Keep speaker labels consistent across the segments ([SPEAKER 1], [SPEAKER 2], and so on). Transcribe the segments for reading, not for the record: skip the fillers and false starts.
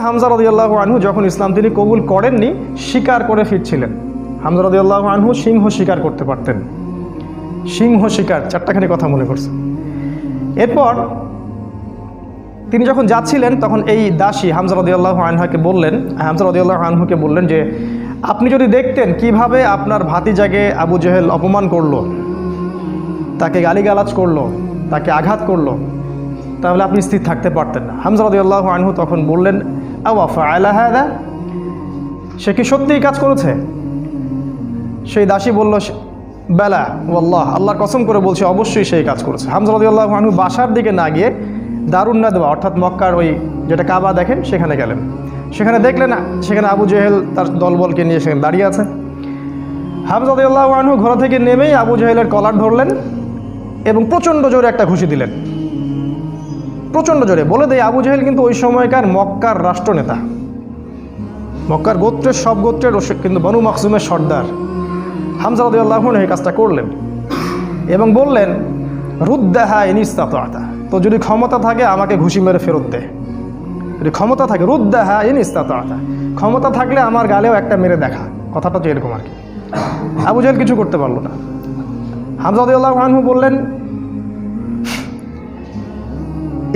[SPEAKER 1] হামজা রাদিয়াল্লাহু আনহু যখন ইসলাম তিনি কবুল করেননি, শিকার করে ফিরছিলেন। হামজা রাদিয়াল্লাহু আনহু সিংহ শিকার করতে পারতেন, সিংহ শিকার, চারটাখানি কথা মনে করছে। এরপর তিনি যখন যাচ্ছিলেন তখন এই দাসী হামজা রাদিয়াল্লাহু আনহুকে বললেন যে আপনি যদি দেখতেন কিভাবে আপনার ভাতিজাকে আবু জেহেল অপমান করলো, তাকে গালিগালাজ করলো, তাকে আঘাত করলো, তাহলে আপনি স্থির থাকতে পারতেন না। হামজা রাদিয়াল্লাহু আনহু তখন বললেন, আওয়া ফাআলা হাযা, সে কি সত্যিই কাজ করেছে? সেই দাসী বলল, বেলা ওয়াল্লাহ, আল্লাহর কসম করে বলছে অবশ্যই সেই কাজ করেছে। হামজা রাদিয়াল্লাহু আনহু বাসার দিকে না গিয়ে দারুন নাদওয়া অর্থাৎ মক্কার ওই যেটা কাবা দেখেন সেখানে গেলেন। সেখানে দেখলেন সেখানে আবু জেহেল তার দলবলকে নিয়ে সেখানে দাঁড়িয়ে আছে। হামজা রাদিয়াল্লাহু আনহু ঘোড়া থেকে নেমেই আবু জেহেলের কলার ধরলেন এবং প্রচণ্ড জোরে একটা ঘুষি দিলেন, প্রচণ্ড জোরে। বলে দেয় আবু জেহেল কিন্তু ওই সময়কার মক্কার রাষ্ট্রনেতা, মক্কার গোত্রের সব গোত্রের কিন্তু বনু মাখজুমের সর্দার। হামজা রাদিয়াল্লাহু আনহু এই কাজটা করলেন এবং বললেন, রুদ্দাহা ইন ইসতাতা, তো যদি ক্ষমতা থাকে আমাকে ঘুষি মেরে ফেরত দে, যদি ক্ষমতা থাকে, রুদ্দাহা ইন ইসতাতা, ক্ষমতা থাকলে আমার গালেও একটা মেরে দেখা, কথাটা তো এরকম আর কি। আবু জেহেল কিছু করতে পারলো না। হামজা রাদিয়াল্লাহু আনহু বললেন,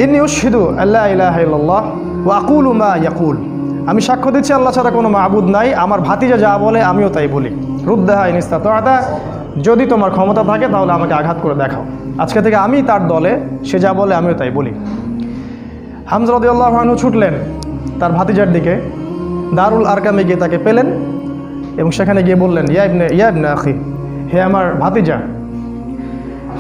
[SPEAKER 1] ইন্নী উশহিদু আল্লা ইলাহা ইল্লাল্লাহ ওয়া আকুলু মা ইয়াকুল, আমি সাক্ষ্য দিচ্ছি আল্লাহ ছাড়া কোনো মাবুদ নাই, আমার ভাতিজা যা বলে আমিও তাই বলি। রুদ্দাহা ইন ইসতাতা, যদি তোমার ক্ষমতা থাকে তাহলে আমাকে আঘাত করে দেখাও, আজকে থেকে আমি তার দলে, সে যা বলে আমিও তাই বলি। হামজা রাদিয়াল্লাহু আনহু ছুটলেন তার ভাতিজার দিকে, দারুল আরকামে গিয়ে তাকে পেলেন এবং সেখানে গিয়ে বললেন, ইয়া ইবনে আখি, হে আমার ভাতিজা,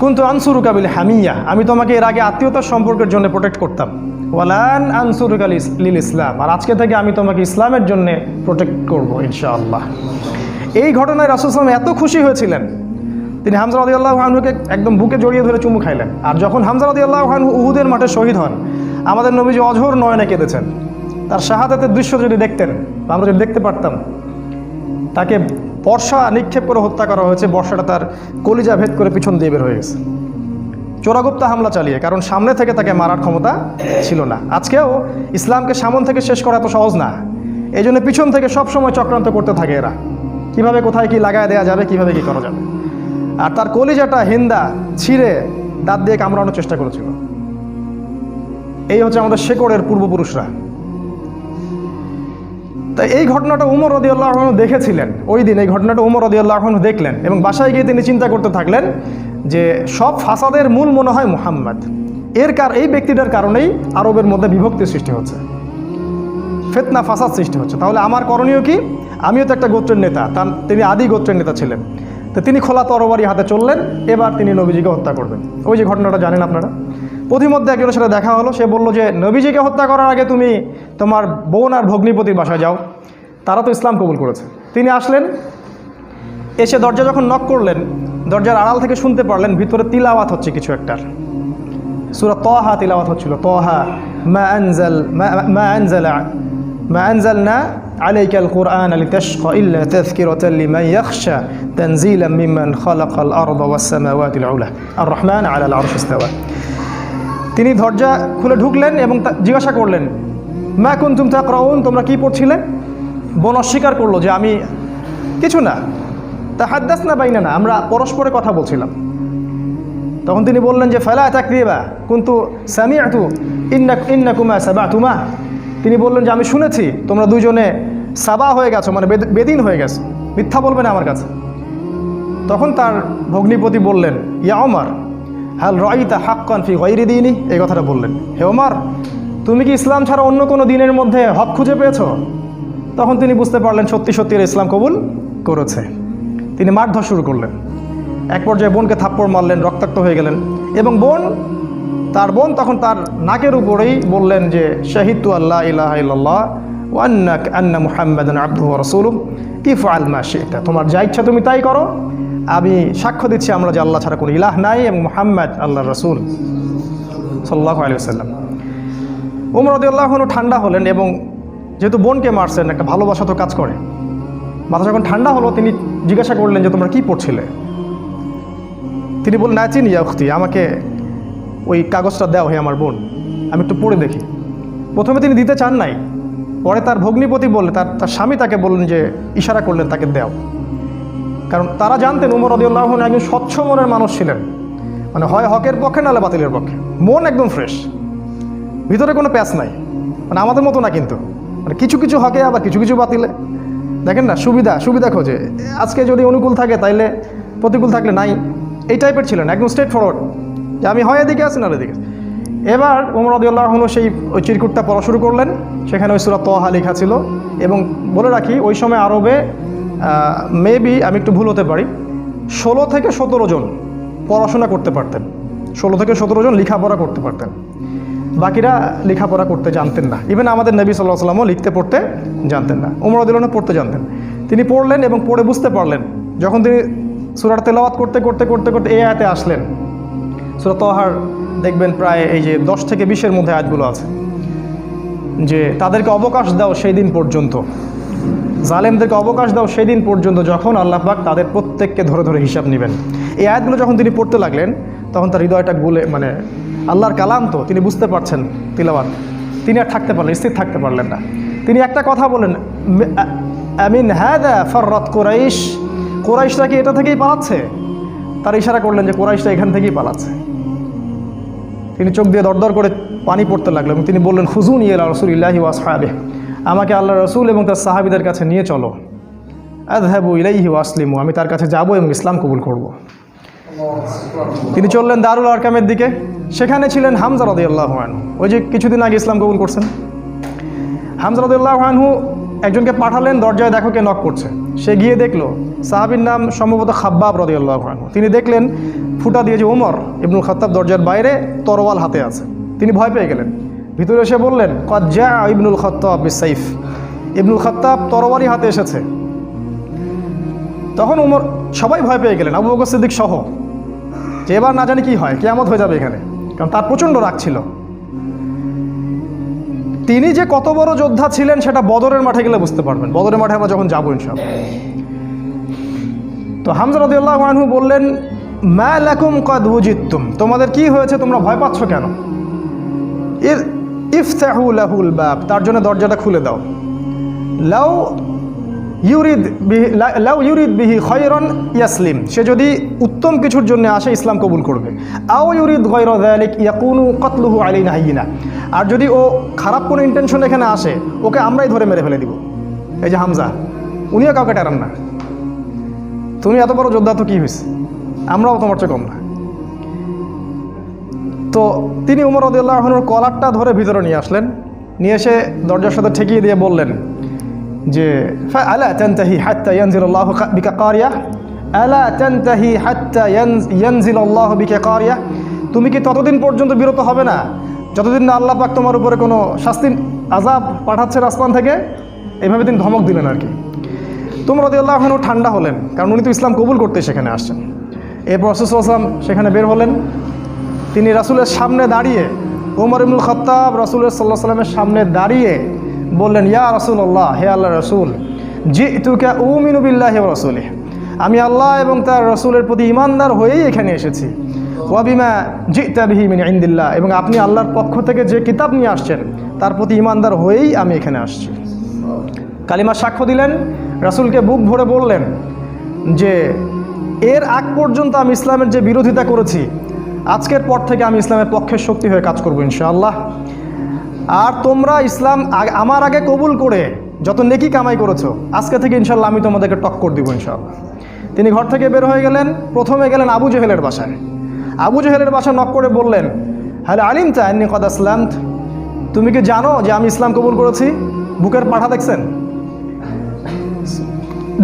[SPEAKER 1] কুনতু আনসুরুকা বিল হামিয়া, আমি তোমাকে এর আগে আত্মীয়তার সম্পর্কের জন্য প্রোটেক্ট করতাম, ওয়ালান আনসুরুকা লিল ইসলাম, আর আজকে থেকে আমি তোমাকে ইসলামের জন্য প্রোটেক্ট করব ইনশাআল্লাহ। এই ঘটনায় রাসূল সাল্লাল্লাহু আলাইহি ওয়াসাল্লাম এত খুশি হয়েছিলেন, তিনি হামজা রাদিয়াল্লাহু আনহুকে একদম বুকে জড়িয়ে ধরে চুমু খাইলেন। আর যখন হামজা রাদিয়াল্লাহু আনহু উহুদের মাঠে শহীদ হন, আমাদের নবীজি অঝোর নয়নে কেঁদেছেন। তার শাহাদাতের দৃশ্য যদি দেখতেন, আমরা যদি দেখতে পারতাম, তাকে বর্ষা নিক্ষেপ করে হত্যা করা হয়েছে, বর্ষাটা তার কলিজা ভেদ করে পিছন দিয়ে বের হয়ে গেছে, চোরাগুপ্তা হামলা চালিয়ে, কারণ সামনে থেকে তাকে মারার ক্ষমতা ছিল না। আজকেও ইসলামকে সামন থেকে শেষ করা এত সহজ না, এই জন্য পিছন থেকে সবসময় চক্রান্ত করতে থাকে এরা, কিভাবে কোথায় কি লাগায় দেওয়া যাবে, কিভাবে কি করা যাবে। আর তার কলিজাটা হিন্দা ছিঁড়ে দাঁত দিয়ে কামড়ানোর চেষ্টা করেছিল। এই হচ্ছে আমাদের শেকড়ের পূর্বপুরুষরা। তাই এই ঘটনাটা উমর রাদিয়াল্লাহু আনহু দেখেছিলেন, ওই দিন এই ঘটনাটা উমর রাদিয়াল্লাহু আনহু দেখলেন এবং বাসায় গিয়ে তিনি চিন্তা করতে থাকলেন যে সব ফাসাদের মূল মনে হয় মুহাম্মদ, এই ব্যক্তিটার কারণেই আরবের মধ্যে বিভক্তি সৃষ্টি হচ্ছে, ফিতনা ফাসাদ সৃষ্টি হচ্ছে। তাহলে আমার করণীয় কি? আমিও তো একটা গোত্রের নেতা, তিনি আদি গোত্রের নেতা ছিলেন, তো তিনি খোলা তরবারি হাতে চললেন, এবার তিনি নবীজিকে হত্যা করবেন। ওই যে ঘটনাটা জানেন আপনারা, প্রতিমধ্যে একজনের সাথে দেখা হলো, সে বলল যে নবীজিকে হত্যা করার আগে তুমি তোমার বোন আর ভগ্নিপতির বাসায় যাও, তারা তো ইসলাম কবুল করেছে। তিনি আসলেন, এসে দরজা যখন নক করলেন, দরজার আড়াল থেকে শুনতে পারলেন ভিতরে তিলাওয়াত হচ্ছে কিছু একটার, সূরা তাহা তিলাওয়াত হচ্ছিল। তাহা মা আনজালনা আলাইকাল কুরআন লিতাশকা ইল্লা তাযকিরাতাল লিমান ইয়াখশা তানজিলাম মিম্মান খালাকাল আরদা ওয়াস সামাওয়াতিল উলা আর রহমান আলাল আরশি ইস্তাওয়া। তিনি দরজা খুলে ঢুকলেন এবং জিজ্ঞাসা করলেন, মা কুনতুম তাকরাউন, তোমরা কি পড়ছিলে? বোন অস্বীকার করলো যে আমি কিছু না, তাহাদ্দাসনা বাইনানা, আমরা পরস্পরে কথা বলছিলাম। তখন তিনি বললেন যে ফালা তাকরিবা কুনতু সামিআতু ইন্নাকুমা সাবাতুমা, তিনি বললেন যে আমি শুনেছি তোমরা দুইজনে সাবা হয়ে গেছো, মানে বেদিন হয়ে গেছো, মিথ্যা বলবে না আমার কাছে। তখন তার ভগ্নিপতি বললেন, ইয়া ওমর হাল রাইতা হাক্কান ফি গায়রি দীনি, এই কথাটা বললেন, হে ওমর তুমি কি ইসলাম ছাড়া অন্য কোনো দিনের মধ্যে হক খুঁজে পেয়েছো? তখন তিনি বুঝতে পারলেন সত্যি সত্যি ইসলাম কবুল করেছে। তিনি মারধর শুরু করলেন, এক পর্যায়ে বোনকে থাপ্পড় মারলেন, রক্তাক্ত হয়ে গেলেন এবং তার বোন তখন তার নাকের উপরেই বললেন যে শাহিদতু আল্লা ইলাহা ইল্লাল্লাহ ওয়া আন্না মুহাম্মাদান আবদুহু ওয়া রাসূলুহু ইফআল মা শি'তা, তোমার যা ইচ্ছা তুমি তাই করো, আমি সাক্ষ্য দিচ্ছি আমরা যে আল্লাহ ছাড়া কোনো ইলাহ নাই এবং মুহাম্মদ আল্লাহর রাসূল সাল্লাল্লাহু আলাইহি ওয়াসাল্লাম। ওমর রাদিয়াল্লাহু আনহু ঠান্ডা হলেন এবং যেহেতু বোনকে মারছেন, একটা ভালোবাসা তো কাজ করে, মাথা যখন ঠান্ডা হলো তিনি জিজ্ঞাসা করলেন যে তোমরা কি পড়ছিলে? তিনি বললেন, নাচিন ইয়া উখতি, আমাকে ওই কাগজটা দাও হে আমার বোন, আমি একটু পড়ে দেখি। প্রথমে তিনি দিতে চান নাই, পরে তার ভগ্নিপতি বললেন, তার স্বামী তাকে বললেন যে, ইশারা করলেন তাকে দাও। কারণ তারা জানতেন উমর রাদিয়াল্লাহু আনহু একজন স্বচ্ছ মনের মানুষ ছিলেন, মানে হয় হকের পক্ষে নাহলে বাতিলের পক্ষে, মন একদম ফ্রেশ, ভিতরে কোনো প্যাচ নাই, মানে আমাদের মতো না কিন্তু, মানে কিছু কিছু হকে আবার কিছু কিছু বাতিলে। দেখেন না, সুবিধা খোঁজে, আজকে যদি অনুকূল থাকে তাইলে প্রতিকূল থাকলে নাই, এই টাইপের ছিলেন, একদম স্ট্রেট ফরওয়ার্ড, যে আমি হয় এদিকে আছি না এদিকে। এবার ওমর রাদিয়াল্লাহু আনহু ওই চিরকুটটা পড়া শুরু করলেন, সেখানে ওই সূরা তাহা লেখা ছিল। এবং বলে রাখি, ওই সময় আরবে মেবি, আমি একটু ভুল হতে পারি, 16 থেকে 17 জন পড়াশোনা করতে পারতেন, 16 থেকে 17 জন লেখাপড়া করতে পারতেন, বাকিরা লেখাপড়া করতে জানতেন না। ইভেন আমাদের নবী সাল্লাল্লাহু আলাইহি ওয়াসাল্লামও লিখতে পড়তে জানতেন না, ওমর রাদিয়াল্লাহু আনহু পড়তে জানতেন। তিনি পড়লেন এবং পড়ে বুঝতে পারলেন। যখন তিনি সূরার তেলাওয়াত করতে করতে করতে করতে এই আয়াতে আসলেন, সূরা তাহার দেখবেন প্রায় এই যে 10 থেকে 20-এর মধ্যে আয়াতগুলো আছে, যে তাদেরকে অবকাশ দাও সেই দিন পর্যন্ত, জালেমদেরকে অবকাশ দাও সেই দিন পর্যন্ত যখন আল্লাহ পাক তাদের প্রত্যেককে ধরে ধরে হিসাব নেবেন। এই আয়াতগুলো যখন তিনি পড়তে লাগলেন, তখন তার হৃদয়টা গুলে, মানে আল্লাহর কালাম তো, তিনি বুঝতে পারছেন তিলাওয়াত, তিনি আর থাকতে পারলেন, স্থির থাকতে পারলেন না। তিনি একটা কথা বলেন, আমিন হাদা ফাররাত কুরাইশ, কুরাইশরা কি এটা থেকেই পালাচ্ছে? তার ইশারা করলেন যে কুরাইশরা এখান থেকেই পালাচ্ছে। তিনি চোখ দিয়ে দরদর করে পানি পড়তে লাগলেন এবং তিনি বললেন, খুজুনি ইলা রাসূলিল্লাহি ওয়া আসহাবিহি, আমাকে আল্লাহ রসুল এবং তার সাহাবীদের কাছে নিয়ে চলো, আযহাবু ইলাইহি ওয়া আসলিমু, আমি তার কাছে যাব এবং ইসলাম কবুল করব। তিনি চললেন দারুল আরকামের দিকে, সেখানে ছিলেন হামজা রাদিয়াল্লাহু আনহু, ওই যে কিছুদিন আগে ইসলাম কবুল করছেন। হামজা রাদিয়াল্লাহু আনহু একজনকে পাঠালেন, দরজায় দেখো কে নক করছে। সে গিয়ে দেখলো, সাহাবীর নাম সম্ভবত খাব্বাব রাদিয়াল্লাহু আনহু। তিনি দেখলেন ফুটা দিয়ে যে ওমর ইবনুল খাত্তাব দরজার বাইরে তরোয়াল হাতে আছে। তিনি ভয় পেয়ে গেলেন, ভিতরে এসে বললেন, ক্বাদ জাআ ইবনুল খাত্তাব বিসাইফ, ইবনুল খাত্তাব তরবারি হাতে এসেছে। তখন ওমর, সবাই ভয় পেয়ে গেলেন, আবু বকর সিদ্দিক সহ, যে এবার না জানি কি হয়, কিয়ামত হয়ে যাবে এখানে, কারণ তার প্রচণ্ড রাগ ছিল। তিনি যে কত বড় যোদ্ধা ছিলেন সেটা বদরের মাঠে গেলে বুঝতে পারবেন, বদরের মাঠে আমরা যখন যাবো ইনশাআল্লাহ। তো হামজা রাদিয়াল্লাহু আনহু বললেন, মা লাকুম ক্বাদ ওয়াজিদতুম, তোমাদের কি হয়েছে, তোমরা ভয় পাচ্ছ কেন? ইফতাহু লাহুল বাব, তার জন্য দরজাটা খুলে দাও। লাউ ইউরিদ বিহি খায়রান ইয়াসলিম, সে যদি উত্তম কিছুর জন্য আসে ইসলাম কবুল করবে। আও ইউরিদ গায়রা যালিক ইয়াকুনু কতলুহু আলাইনা হাইয়িনা, আর যদি ও খারাপ কোনো ইন্টেনশন এখানে আসে, ওকে আমরাই ধরে মেরে ফেলে দিব। এই যে হামজা, উনিও কাউকে টারান না, তুমি এত বড় যোদ্ধা তো কি হয়েছে, আমরাও তোমার চেয়ে কম না। তো তিনি উমর রাদিয়াল্লাহু আনহুর কলারটা ধরে ভিতরে নিয়ে আসলেন, নিয়ে এসে দরজার সাথে ঠেকিয়ে দিয়ে বললেন যে, আলা তানতাহি হাত্তা ইয়ানজিলাল্লাহু বিকা কারিয়া, আলা তানতাহি হাত্তা ইয়ানজিলাল্লাহু বিকা কারিয়া, তুমি কি ততদিন পর্যন্ত বিরত হবে না যতদিন না আল্লাহ পাক তোমার উপরে কোনো শাস্তি আযাব পাঠাচ্ছেন আসমান থেকে? এইভাবে তিনি ধমক দিলেন আর কি। তো উমর রাদিয়াল্লাহু আনহু ঠান্ডা হলেন, কারণ উনি তো ইসলাম কবুল করতে সেখানে আসছেন। এরপর রাসূল সাল্লাল্লাহু আলাইহি ওয়াসাল্লাম সেখানে বের হলেন। তিনি রাসূলের সামনে দাঁড়িয়ে, ওমর ইবনুল খাত্তাব রাসূলের সাল্লাল্লাহু আলাইহি ওয়াসাল্লামের সামনে দাঁড়িয়ে বললেন, ইয়া রাসূলুল্লাহ, হে আল্লাহর রাসূল, জিতুকা উমিনু বিল্লাহি ওয়া রাসূলিহি, আমি আল্লাহ এবং তার রাসূলের প্রতি ঈমানদার হয়েই এখানে এসেছি। ওয়া বিমা জিতা বিহি মিন ইনদিল্লাহ, এবং আপনি আল্লাহর পক্ষ থেকে যে কিতাব নিয়ে আসছেন তার প্রতি ঈমানদার হয়েই আমি এখানে আসছি। কালিমা সাক্ষ্য দিলেন, রাসূলকে বুক ভরে বললেন যে, এর আগ পর্যন্ত আমি ইসলামের যে বিরোধিতা করেছি, আজকের পর থেকে আমি ইসলামের পক্ষের শক্তি হয়ে কাজ করবো ইনশাআল্লাহ। আর তোমরা ইসলাম আমার আগে কবুল করে যত নেকি কামাই করেছো, আজকে থেকে ইনশাআল্লাহ আমি তোমাদেরকে টক্কর দিব ইনশাআল্লাহ। তিনি ঘর থেকে বের হয়ে গেলেন, প্রথমে গেলেন আবু জেহেলের বাসায়। আবু জেহেলের বাসায় নক করে বললেন, হ্যালো আলিমতা আন্নী কদ আসলামত, তুমি কি জানো যে আমি ইসলাম কবুল করেছি? বুকের পাঠা দেখছেন?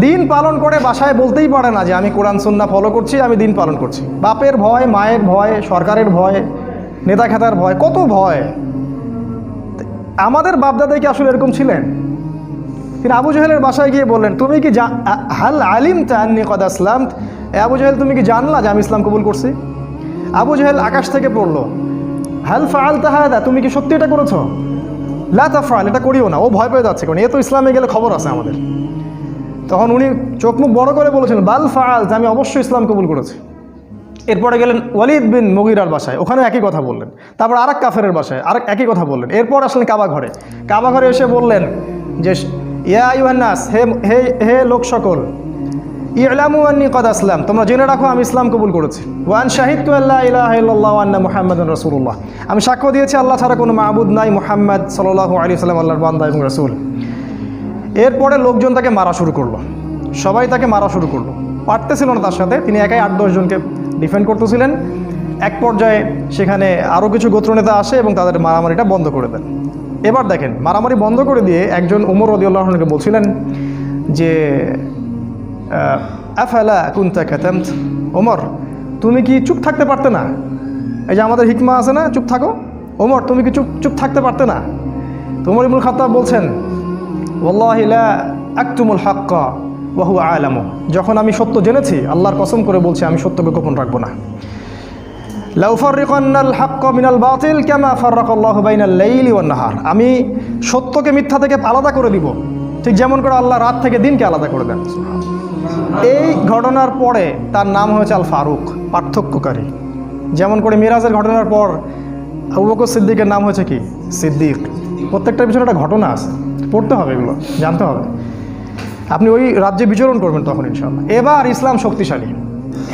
[SPEAKER 1] দিন পালন করে বাসায় বলতেই পারে না যে আমি কোরআন সুন্নাহ ফলো করছি, আমি দিন পালন করছি। বাপের ভয়, মায়ের ভয়, সরকারের ভয়, নেতা খেতার ভয়, কত ভয়। আমাদের বাপদাদাই কি আসলে এরকম ছিলেন? তিনি আবু জেহেলের বাসায় গিয়ে বললেন, তুমি কি হাল আলিমতা আন্নী কদ আসলামত, আবু জেহেল তুমি কি জানলা যে আমি ইসলাম কবুল করছি? আবু জেহেল আকাশ থেকে পড়লো, হাল ফাআলতা হাদা, তুমি কি সত্যি এটা করেছো? লা তাফআল, এটা করিও না। ও ভয় পেয়ে যাচ্ছে, কারণ এ তো ইসলামে গেলে খবর আছে আমাদের। তখন উনি চোখ মুখ বড় করে বলেছেন, বাল ফাআল, আমি অবশ্যই ইসলাম কবুল করেছি। এরপরে গেলেন ওয়ালিদ বিন মুগিরার বাসায়, ওখানে একই কথা বললেন। তারপর আরেক কাফেরের বাসায় আরেক একই কথা বললেন। এরপর আসলেন কাবা ঘরে। কাবা ঘরে এসে বললেন যে ইয়া আইয়ুহান নাস, হে হে হে লোক সকল, ইলামু আন্নী কদ আসলাম, তোমরা জেনে রাখো আমি ইসলাম কবুল করেছি। ওয়ান শাহিদতু আল্লা ইলাহা ইল্লাল্লাহ ওয়া আন্না মুহাম্মাদুর রাসূলুল্লাহ, আমি সাক্ষ্য দিয়েছি আল্লাহ ছাড়া কোনো মাবুদ নাই, মুহাম্মদ সাল্লাল্লাহু আলাইহি ওয়াসাল্লাম আল্লাহর বান্দা এবং রাসূল। এরপরে লোকজন তাকে মারা শুরু করলো, সবাই তাকে মারা শুরু করলো। পারতেছিল না তার সাথে, তিনি একাই 8-10 জনকে ডিফেন্ড করতেছিলেন। এক পর্যায়ে সেখানে আরও কিছু গোত্রনেতা আসে এবং তাদের মারামারিটা বন্ধ করে দেন। এবার দেখেন, মারামারি বন্ধ করে দিয়ে একজন ওমর রাদিয়াল্লাহু আনহুকে বলছিলেন যে আফালা কুনতা কাতামত, ওমর তুমি কি চুপ থাকতে পারতে না? এই যে আমাদের হিকমা আছে না, চুপ থাকো। ওমর তুমি কি চুপ থাকতে পারতে না? তো ওমর ইবনুল খাত্তাব বলছেন ওয়াল্লাহি লা আকতুমুল হাক্কা ওয়া হুয়া আলামু, যখন আমি সত্য জেনেছি আল্লাহর কসম করে বলছি আমি সত্যকে গোপন রাখবো না। লা উফাররিকান্নাল হাক্কা মিনাল বাতিল কামা ফাররাকাল্লাহু বাইনাল লাইলি ওয়ান নাহার, আমি সত্যকে মিথ্যা থেকে আলাদা করে দিব ঠিক যেমন করে আল্লাহ রাত থেকে দিনকে আলাদা করে দেন। এই ঘটনার পরে তার নাম হয়েছে আল ফারুক, পার্থক্যকারী। যেমন করে মিরাজের ঘটনার পর আবু বকর সিদ্দিকের নাম হয়েছে কি? সিদ্দিক। প্রত্যেকটার পিছনে একটা ঘটনা আছে, পড়তে হবে, এগুলো জানতে হবে। আপনি ওই রাজ্যে বিচরণ করবেন তখন ইনশাআল্লাহ। এবার ইসলাম শক্তিশালী,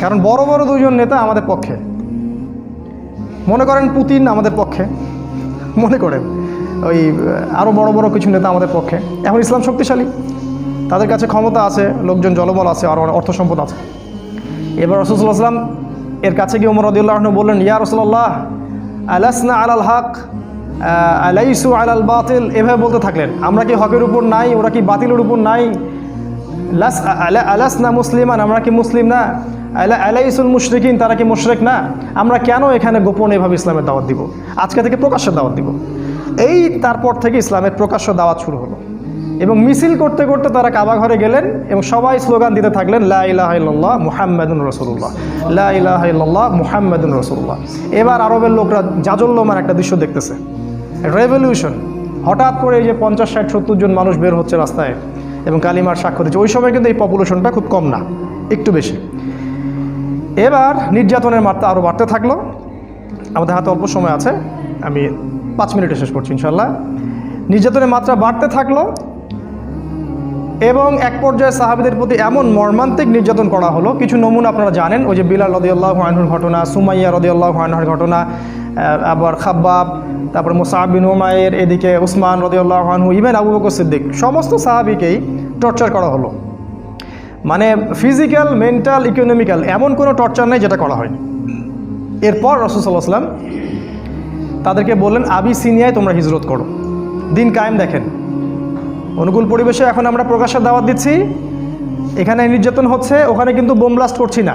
[SPEAKER 1] কারণ বড় বড় দুজন নেতা আমাদের পক্ষে। মনে করেন পুতিন আমাদের পক্ষে, মনে করেন ওই আরও বড় বড় কিছু নেতা আমাদের পক্ষে। এখন ইসলাম শক্তিশালী, তাদের কাছে ক্ষমতা আছে, লোকজন জলবল আছে, আর অর্থ সম্পদ আছে। এবার রাসূলুল্লাহ সাল্লাল্লাহু আলাইহি ওয়াসাল্লাম এর কাছে গিয়ে ওমর রাদিয়াল্লাহু আনহু বললেন, ইয়া রাসূলুল্লাহ আলাসনা আলাল হক আলাইসু আলাল বাতিল, এভাবে বলতে থাকলেন, আমরা কি হকের উপর নাই, ওরা কি বাতিলের উপর নাই? আলাসনা মুসলিমান, আমরা কি মুসলিম না? আলাইসুল মুশরিকিন, তারা কি মুশরিক না? আমরা কেন এখানে গোপনে এভাবে ইসলামের দাওয়াত দিব? আজকে থেকে প্রকাশ্যে দাওয়াত দিব। এই তারপর থেকে ইসলামের প্রকাশ্য দাওয়াত শুরু হলো। এবং মিছিল করতে করতে তারা কাবা ঘরে গেলেন এবং সবাই স্লোগান দিতে থাকলেন, লা ইলাহা ইল্লাল্লাহ মুহাম্মাদুর রাসূলুল্লাহ, লা ইলাহা ইল্লাল্লাহ মুহাম্মাদুর রাসূলুল্লাহ। এবার আরবের লোকরা জাজল্যমান একটা দৃশ্য দেখতেছে, রেভলিউশন। হঠাৎ করে এই যে 50-60-70 জন মানুষ বের হচ্ছে রাস্তায় এবং কালিমার সাক্ষ্য দিচ্ছে। ওই সময় কিন্তু এই পপুলেশনটা খুব কম না, একটু বেশি। এবার নির্যাতনের মাত্রা আরও বাড়তে থাকলো। আমাদের হাতে অল্প সময় আছে, আমি 5 মিনিটে শেষ করছি ইনশাল্লাহ। নির্যাতনের মাত্রা বাড়তে থাকলো এবং এক পর্যায়ে সাহাবীদের প্রতি এমন মর্মান্তিক নির্যাতন করা হলো। কিছু নমুনা আপনারা জানেন, ওই যে বিলাল রাদিয়াল্লাহু আনহুর ঘটনা, সুমাইয়া রাদিয়াল্লাহু আনহার ঘটনা, আবার খাব্বাব, তারপর মুসআব বিন উমাইর, এদিকে উসমান রাদিয়াল্লাহু আনহু, ইভেন আবু বকর সিদ্দিক, সমস্ত সাহাবীকেই টর্চার করা হলো। মানে ফিজিক্যাল, মেন্টাল, ইকোনমিক্যাল, এমন কোনো টর্চার নেই যেটা করা হয়নি। এরপর রাসূল সাল্লাল্লাহু আলাইহি ওয়াসাল্লাম তাদেরকে বললেন, আবিসিনিয়ায় তোমরা হিজরত করো, দিন কায়েম। দেখেন, অনুকূল পরিবেশে এখন আমরা প্রকাশ্যে দাওয়াত দিচ্ছি, এখানে নির্যাতন হচ্ছে, ওখানে কিন্তু বোম ব্লাস্ট করছি না।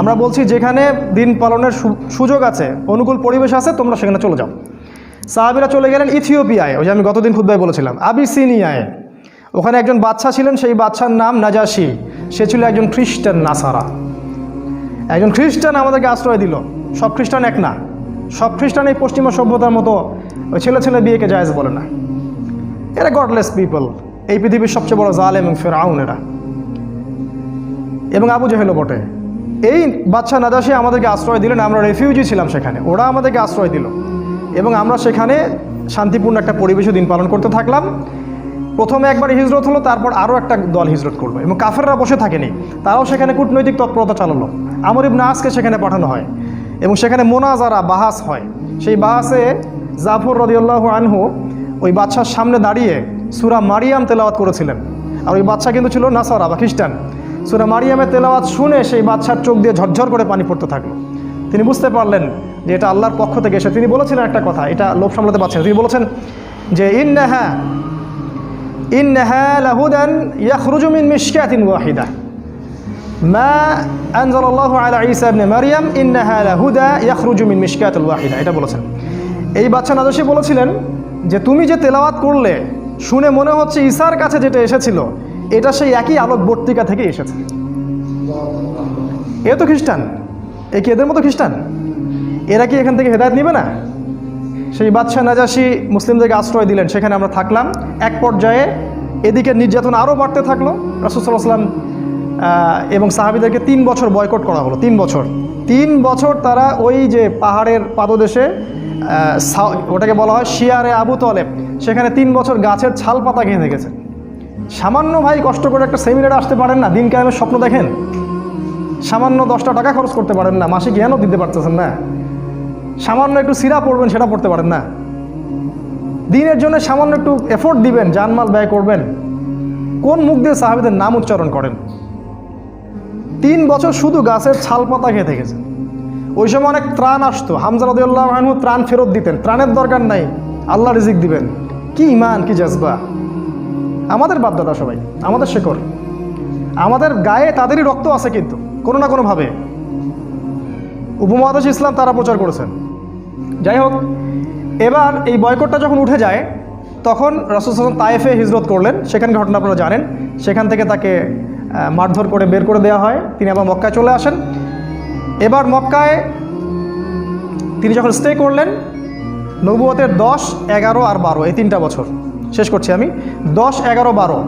[SPEAKER 1] আমরা বলছি যেখানে দিন পালনের সুযোগ আছে, অনুকূল পরিবেশ আছে, তোমরা সেখানে চলে যাও। সাহাবীরা চলে গেলেন ইথিওপিয়ায়, ওই যে আমি গতদিন খুতবায় বলেছিলাম, আবিসিনিয়ায়। ওখানে একজন বাদশা ছিলেন, সেই বাদশার নাম নাজাশি। সে ছিল একজন খ্রিস্টান নাসারা, একজন খ্রিস্টান আমাদেরকে আশ্রয় দিল। সব খ্রিস্টান এক না, সব খ্রিস্টান এই পশ্চিমা সভ্যতার মতো ওই ছেলে ছেলে বিয়েকে জায়েজ বলে না। এরা গডলেস পিপল, এই পৃথিবীর সবচেয়ে বড় জালেম এবং ফেরাউন এরা, এবং আবু জেহেলও বটে। এই বাদশা নাজাশি আমাদেরকে আশ্রয় দিলেন, আমরা রেফিউজি ছিলাম সেখানে, ওরা আমাদেরকে আশ্রয় দিল এবং আমরা সেখানে শান্তিপূর্ণ একটা পরিবেশে দিন পালন করতে থাকলাম। প্রথমে একবার হিজরত হলো, তারপর আরও একটা দল হিজরত করলো এবং কাফেররা বসে থাকেনি, তারাও সেখানে কূটনৈতিক তৎপরতা চালালো। আমর ইবনে আসকে সেখানে পাঠানো হয় এবং সেখানে মোনাজারা, বাহাস হয়। সেই বাহাসে জাফর রাদিয়াল্লাহু আনহু ওই বাদশার সামনে দাঁড়িয়ে সূরা মারিয়াম তেলাওয়াত করেছিলেন। আর ওই বাদশা কিন্তু ছিল নাসারা বা খ্রিস্টান। সূরা মারিয়ামের তেলাওয়াত শুনে সেই বাদশার চোখ দিয়ে ঝরঝর করে পানি পড়তে থাকলো। তিনি বুঝতে পারলেন যে এটা আল্লাহর পক্ষ থেকে এসে। তিনি বলেছিলেন একটা কথা, এটা লোভ সামলাতে পারছেন। তিনি বলেছেন যে ইন্নাহা লাহুদান ইয়াখরুজু মিন মিশকাতিন ওয়াহিদা মা আনজালাল্লাহু আলা ঈসা ইবনে মারইয়াম ইন্নাহা লাহুদা ইয়াখরুজু মিন মিশকাতিল ওয়াহিদা, এটা বলেছেন। এই বাদশা নাজাশী বলেছিলেন যে তুমি যে তেলাওয়াত করলে শুনে মনে হচ্ছে ঈসার কাছে যেটা এসেছিল এটা সেই একই আলোকবর্তিকা থেকে এসেছে। এ তো খ্রিস্টান, এ কি এদের মতো খ্রিস্টান? এরা কি এখান থেকে হেদায়েত নিবে না? সেই বাদশা নাজাশী মুসলিমদেরকে আশ্রয় দিলেন, সেখানে আমরা থাকলাম। এক পর্যায়ে এদিকে নির্যাতন আরও বাড়তে থাকলো। রাসূল সাল্লাল্লাহু আলাইহি ওয়াসাল্লাম এবং সাহাবীদেরকে 3 বছর বয়কট করা হলো। 3 বছর তারা ওই যে পাহাড়ের পাদদেশে, ওটাকে বলা হয় শিয়ারে আবু তলেব, সেখানে 3 বছর গাছের ছাল পাতা খেয়ে থেকেছে। সামান্য ভাই কষ্ট করে একটা সেমিনারে আসতে পারেন না, দিন কায়েমের স্বপ্ন দেখেন, সামান্য 10টা টাকা খরচ করতে পারেন না, মাসে জ্ঞানও দিতে পারতেছেন না, সামান্য একটু সিরা পড়বেন সেটা পড়তে পারেন না, দিনের জন্য সামান্য একটু এফোর্ট দিবেন, জানমাল ব্যয় করবেন, কোন মুখ দিয়ে সাহাবীদের নাম উচ্চারণ করেন? 3 বছর শুধু গাছের ছাল পাতা খেয়ে থেকেছে। ওই সময় অনেক ত্রাণ আসতো, হামজা রাদিয়াল্লাহু আনহু ত্রাণ ফেরত দিতেন, ত্রাণের দরকার নাই, আল্লাহ রিজিক দিবেন। কি ইমান, কি জজবা! আমাদের বাপদাদা সবাই, আমাদের শেকড়, আমাদের গায়ে তাদেরই রক্ত আছে, কিন্তু কোনো না কোনোভাবে উপমহাদেশ ইসলাম তারা প্রচার করেছেন। যাই হোক, এবার এই বয়কটটা যখন উঠে যায়, তখন রাসূল সাল্লাল্লাহু আলাইহি ওয়াসাল্লাম তায়েফে হিজরত করলেন। সেখানে ঘটনা আপনারা জানেন। সেখান থেকে তাকে মারধর করে বের করে দেওয়া হয়। তিনি আবার মক্কায় চলে আসেন। এবার মক্কায় তিনি যখন স্টে করলেন, নবুয়তের 10, 11 আর 12 এই 3টা বছর শেষ করছি আমি। 10, 11, 12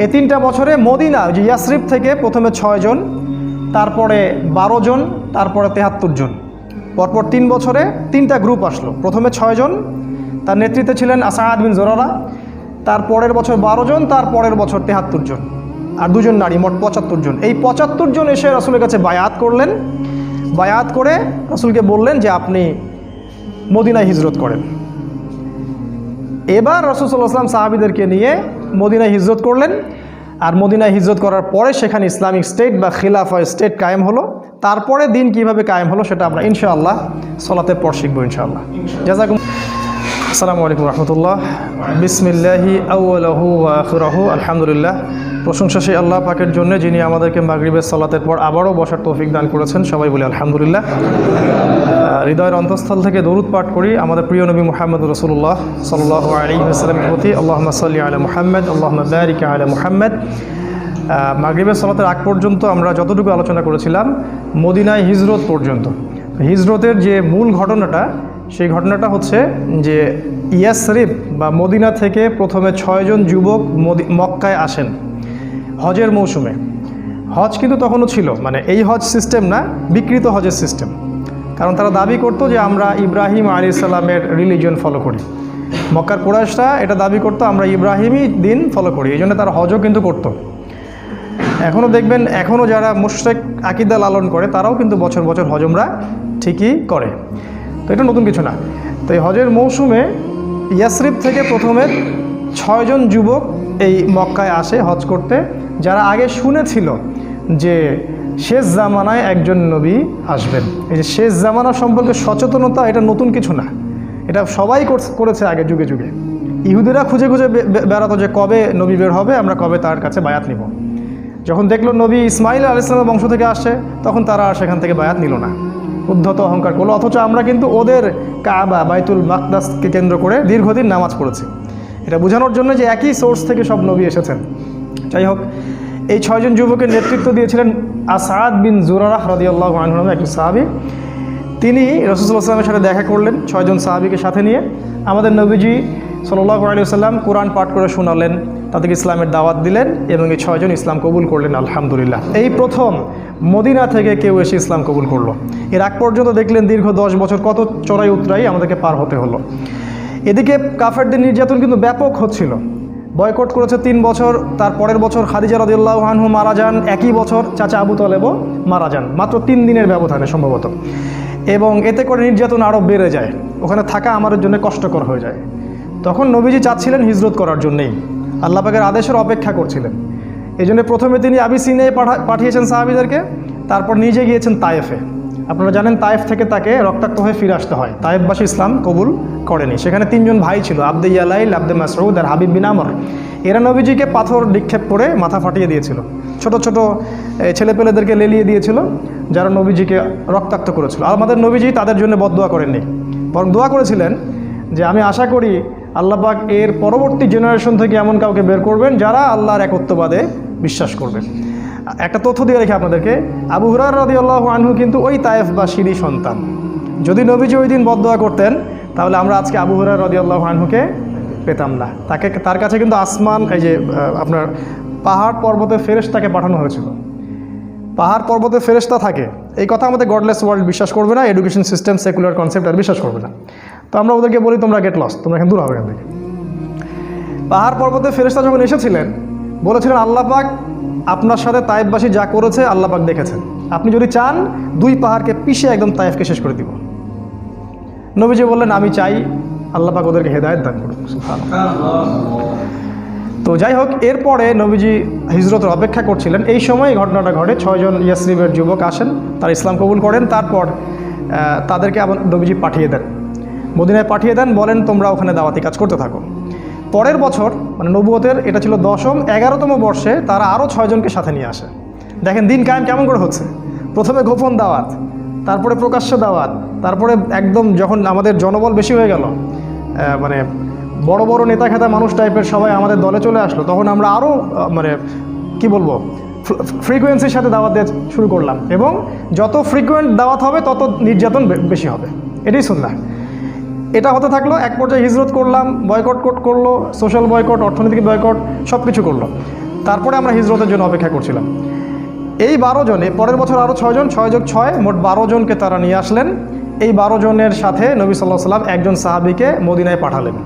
[SPEAKER 1] এই 3টা বছরে মদিনা, যে ইয়াসরিব থেকে প্রথমে 6 জন, তারপরে 12 জন, তারপরে 73 জন, পরপর 3 বছরে 3টা গ্রুপ আসলো। প্রথমে 6 জন, তার নেতৃত্বে ছিলেন আসাদ বিন জোরারা, তারপরের বছর 12 জন, তারপরের বছর 73 জন, আর 2 জন নারী, মোট 75 জন। এই 75 জন এসে রাসূলের কাছে বায়াত করলেন। বায়াত করে রাসূলকে বললেন যে আপনি মদিনায় হিজরত করেন। এবার রাসূল সাল্লাল্লাহু আলাইহি ওয়াসাল্লাম সাহাবীদেরকে নিয়ে মদিনায় হিজরত করলেন। আর মদিনায় হিজরত করার পরে সেখানে ইসলামিক স্টেট বা খিলাফা স্টেট কায়েম হলো। তারপরে দিন কিভাবে কায়েম হলো সেটা আমরা ইনশাআল্লাহ সলাতের পর শিখবো ইনশাআল্লাহ। জাযাকুম। আসসালামু আলাইকুম রাহমাতুল্লাহ। বিসমিল্লাহি আউয়ালুহু ওয়া আখিরুহু। আলহামদুলিল্লাহ। প্রশংসা সেই আল্লাহ পাকের জন্য, যিনি আমাদেরকে মাগরিবের সালাতের পর আবারও বসার তৌফিক দান করেছেন। সবাই বলি আলহামদুলিল্লাহ। হৃদয়ের অন্তঃস্থল থেকে দরুদ পাঠ করি আমাদের প্রিয় নবী মুহাম্মদ রাসূলুল্লাহ সাল্লাল্লাহু আলাইহি ওয়াসাল্লামের প্রতি। আল্লাহুম্মা সাল্লি আলা মুহাম্মদ, আল্লাহুম্মা বারিক আলা মুহাম্মদ। মাগরিবের সালাতের আগ পর্যন্ত আমরা যতটুকু আলোচনা করেছিলাম মদিনায় হিজরত পর্যন্ত। হিজরতের যে মূল ঘটনাটা, সেই ঘটনাটা হচ্ছে যে ইয়াসরিব বা মদিনা থেকে প্রথমে 6 জন যুবক মক্কায় আসেন হজের মৌসুমে। হজ কিন্তু তখনও ছিল, মানে এই হজ সিস্টেম না, বিকৃত হজের সিস্টেম। কারণ তারা দাবি করতো যে আমরা ইব্রাহিম আলাইহিস সালামের রিলিজিয়ন ফলো করি। মক্কার কুরাইশরা এটা দাবি করতো আমরা ইব্রাহিমই দিন ফলো করি, এই জন্য তারা হজও কিন্তু করতো। এখনও দেখবেন, এখনও যারা মুশরিক আকীদা লালন করে তারাও কিন্তু বছর বছর হজমরা ঠিকই করে। তো এটা নতুন কিছু না। তো এই হজের মৌসুমে ইয়াসরিব থেকে প্রথমে 6 জন যুবক এই মক্কায় আসে হজ করতে, যারা আগে শুনেছিল যে শেষ জামানায় একজন নবী আসবেন। এই যে শেষ জামানা সম্পর্কে সচেতনতা, এটা নতুন কিছু না, এটা সবাই করেছে আগে যুগে যুগে। ইহুদিরা খুঁজে খুঁজে বেড়াতো যে কবে নবী বের হবে, আমরা কবে তার কাছে বায়াত নিব। যখন দেখলো নবী ইসমাইল আলাইহিস সালামের বংশ থেকে আসে, তখন তারা আর সেখান থেকে বায়াত নিল না, উদ্ধত অহংকার করলো। অথচ আমরা কিন্তু ওদের কাবা, বাইতুল মাকদাসকে কেন্দ্র করে দীর্ঘদিন নামাজ পড়েছি। এটা বোঝানোর জন্য যে একই সোর্স থেকে সব নবী এসেছেন। যাই হোক, এই 6 জন যুবকের নেতৃত্ব দিয়েছিলেন আসাদ বিন জুরারাহ রাদিয়াল্লাহু আনহু নামে একজন সাহাবী। তিনি রাসূল সাল্লাল্লাহু আলাইহি ওয়াসাল্লামের সাথে দেখা করলেন 6 জন সাহাবীকে সাথে নিয়ে। আমাদের নবীজি সাল্লাল্লাহু আলাইহি ওয়াসাল্লাম কোরআন পাঠ করে শোনালেন, তাদেরকে ইসলামের দাওয়াত দিলেন এবং এই 6 জন ইসলাম কবুল করলেন আলহামদুলিল্লাহ। এই প্রথম মদিনা থেকে কেউ এসে ইসলাম কবুল করলো। এর আগ পর্যন্ত দেখলেন দীর্ঘ 10 বছর কত চড়াই উতরাই আমাদেরকে পার হতে হলো। এদিকে কাফেরদের নির্যাতন কিন্তু ব্যাপক হচ্ছিল। বয়কট করেছে 3 বছর, তার পরের বছর খাদিজা রাদিয়াল্লাহু আনহা মারা যান, একই বছর চাচা আবু তলেবও মারা যান, মাত্র 3 দিনের ব্যবধানে সম্ভবত। এবং এতে করে নির্যাতন আরও বেড়ে যায়, ওখানে থাকা আমাদের জন্য কষ্টকর হয়ে যায়। তখন নবীজি চাচ্ছিলেন হিজরত করার জন্যেই, আল্লাহ পাকের আদেশের অপেক্ষা করছিলেন। এই জন্য প্রথমে তিনি আবিসিনিয়ায় পাঠিয়েছেন সাহাবীদেরকে, তারপর নিজে গিয়েছেন তায়েফে। আপনারা জানেন তায়েফ থেকে তাকে রক্তাক্ত হয়ে ফিরে আসতে হয়। তায়েফবাসী ইসলাম কবুল করেনি। সেখানে 3 জন ভাই ছিল, আব্দে ইয়ালাইল, আব্দে মাসউদ আর হাবিব বিন আমর। এরা নবীজিকে পাথর নিক্ষেপ করে মাথা ফাটিয়ে দিয়েছিল। ছোট ছোট ছেলেপেলেদেরকে লেলিয়ে দিয়েছিল, যারা নবীজিকে রক্তাক্ত করেছিল। আর আমাদের নবীজি তাদের জন্য বদদোয়া করেননি, বরং দোয়া করেছিলেন যে আমি আশা করি আল্লাহ পাক এর পরবর্তী জেনারেশন থেকে এমন কাউকে বের করবেন যারা আল্লাহর একত্ববাদে বিশ্বাস করবে। একটা তথ্য দিয়ে রেখে আপনাদেরকে, আবু হুরায়রা রাদিয়াল্লাহু আনহু কিন্তু ওই তায়েফবাসীরই সন্তান। যদি নবীজি ওই দিন বদদোয়া করতেন, তাহলে আমরা আজকে আবু হুরায়রা রাদিয়াল্লাহু আনহুকে পেতাম না। তার কাছে কিন্তু আসমান, এই যে আপনার পাহাড় পর্বতের ফেরেশতাকে পাঠানো হয়েছিল। পাহাড় পর্বতে ফেরেশতা থাকে, এই কথা আমাদের গডলেস ওয়ার্ল্ড বিশ্বাস করবে না, এডুকেশন সিস্টেম সেকুলার কনসেপ্ট আর বিশ্বাস করবে না। তো আমরা ওদেরকে বলি তোমরা গেট লস, তোমরা এখানে দূর হবে এখান থেকে। পাহাড় পর্বতে ফেরেশতা যখন এসেছিলেন বলেছিলেন আল্লাহ পাক আপনার সাথে তায়েফবাসী যা করেছে আল্লাহ পাক দেখেছেন, আপনি যদি চান 2 পাহাড়কে পিষে একদম তায়েফকে শেষ করে দিব। নবীজি বললেন আমি চাই, আল্লাহ পাক ওদেরকে হেদায়েত দান করুন। তো যাই হোক, এরপরে নবীজি হিজরতের অপেক্ষা করছিলেন, এই সময় ঘটনাটা ঘটে। 6 জন ইয়াসরিবের যুবক আসেন, তারা ইসলাম কবুল করেন। তারপর তাদেরকে আবার নবীজি পাঠিয়ে দেন, মদিনায় পাঠিয়ে দেন, বলেন তোমরা ওখানে দাওয়াতি কাজ করতে থাকো। পরের বছর মানে নবুয়তের এটা ছিল 10ম 11তম বর্ষে তারা আরও 6 জনকে সাথে নিয়ে আসে। দেখেন দিন কায়েম কেমন করে হচ্ছে, প্রথমে গোপন দাওয়াত, তারপরে প্রকাশ্য দাওয়াত, তারপরে একদম যখন আমাদের জনবল বেশি হয়ে গেল, মানে বড় বড় নেতা খেতা মানুষ টাইপের সবাই আমাদের দলে চলে আসলো, তখন আমরা আরও মানে কি বলবো ফ্রিকোয়েন্সির সাথে দাওয়াত দিয়ে শুরু করলাম, এবং যত ফ্রিকোয়েন্ট দাওয়াত হবে তত নির্যাতন বেশি হবে, এটাই সুন্নাহ। এটা হতে থাকলো, এক পর্যায়ে হিজরত করলাম, বয়কট করলো, সোশ্যাল বয়কট, অর্থনৈতিক বয়কট, সব কিছু করলো। তারপরে আমরা হিজরতের জন্য অপেক্ষা করছিলাম। এই 12 জনে পরের বছর আরও 6 জন, 6 যোগ 6 মোট 12 জনকে তারা নিয়ে আসলেন। এই 12 জনের সাথে নবী সাল্লাল্লাহু আলাইহি ওয়াসাল্লাম একজন সাহাবীকে মদিনায় পাঠালেন।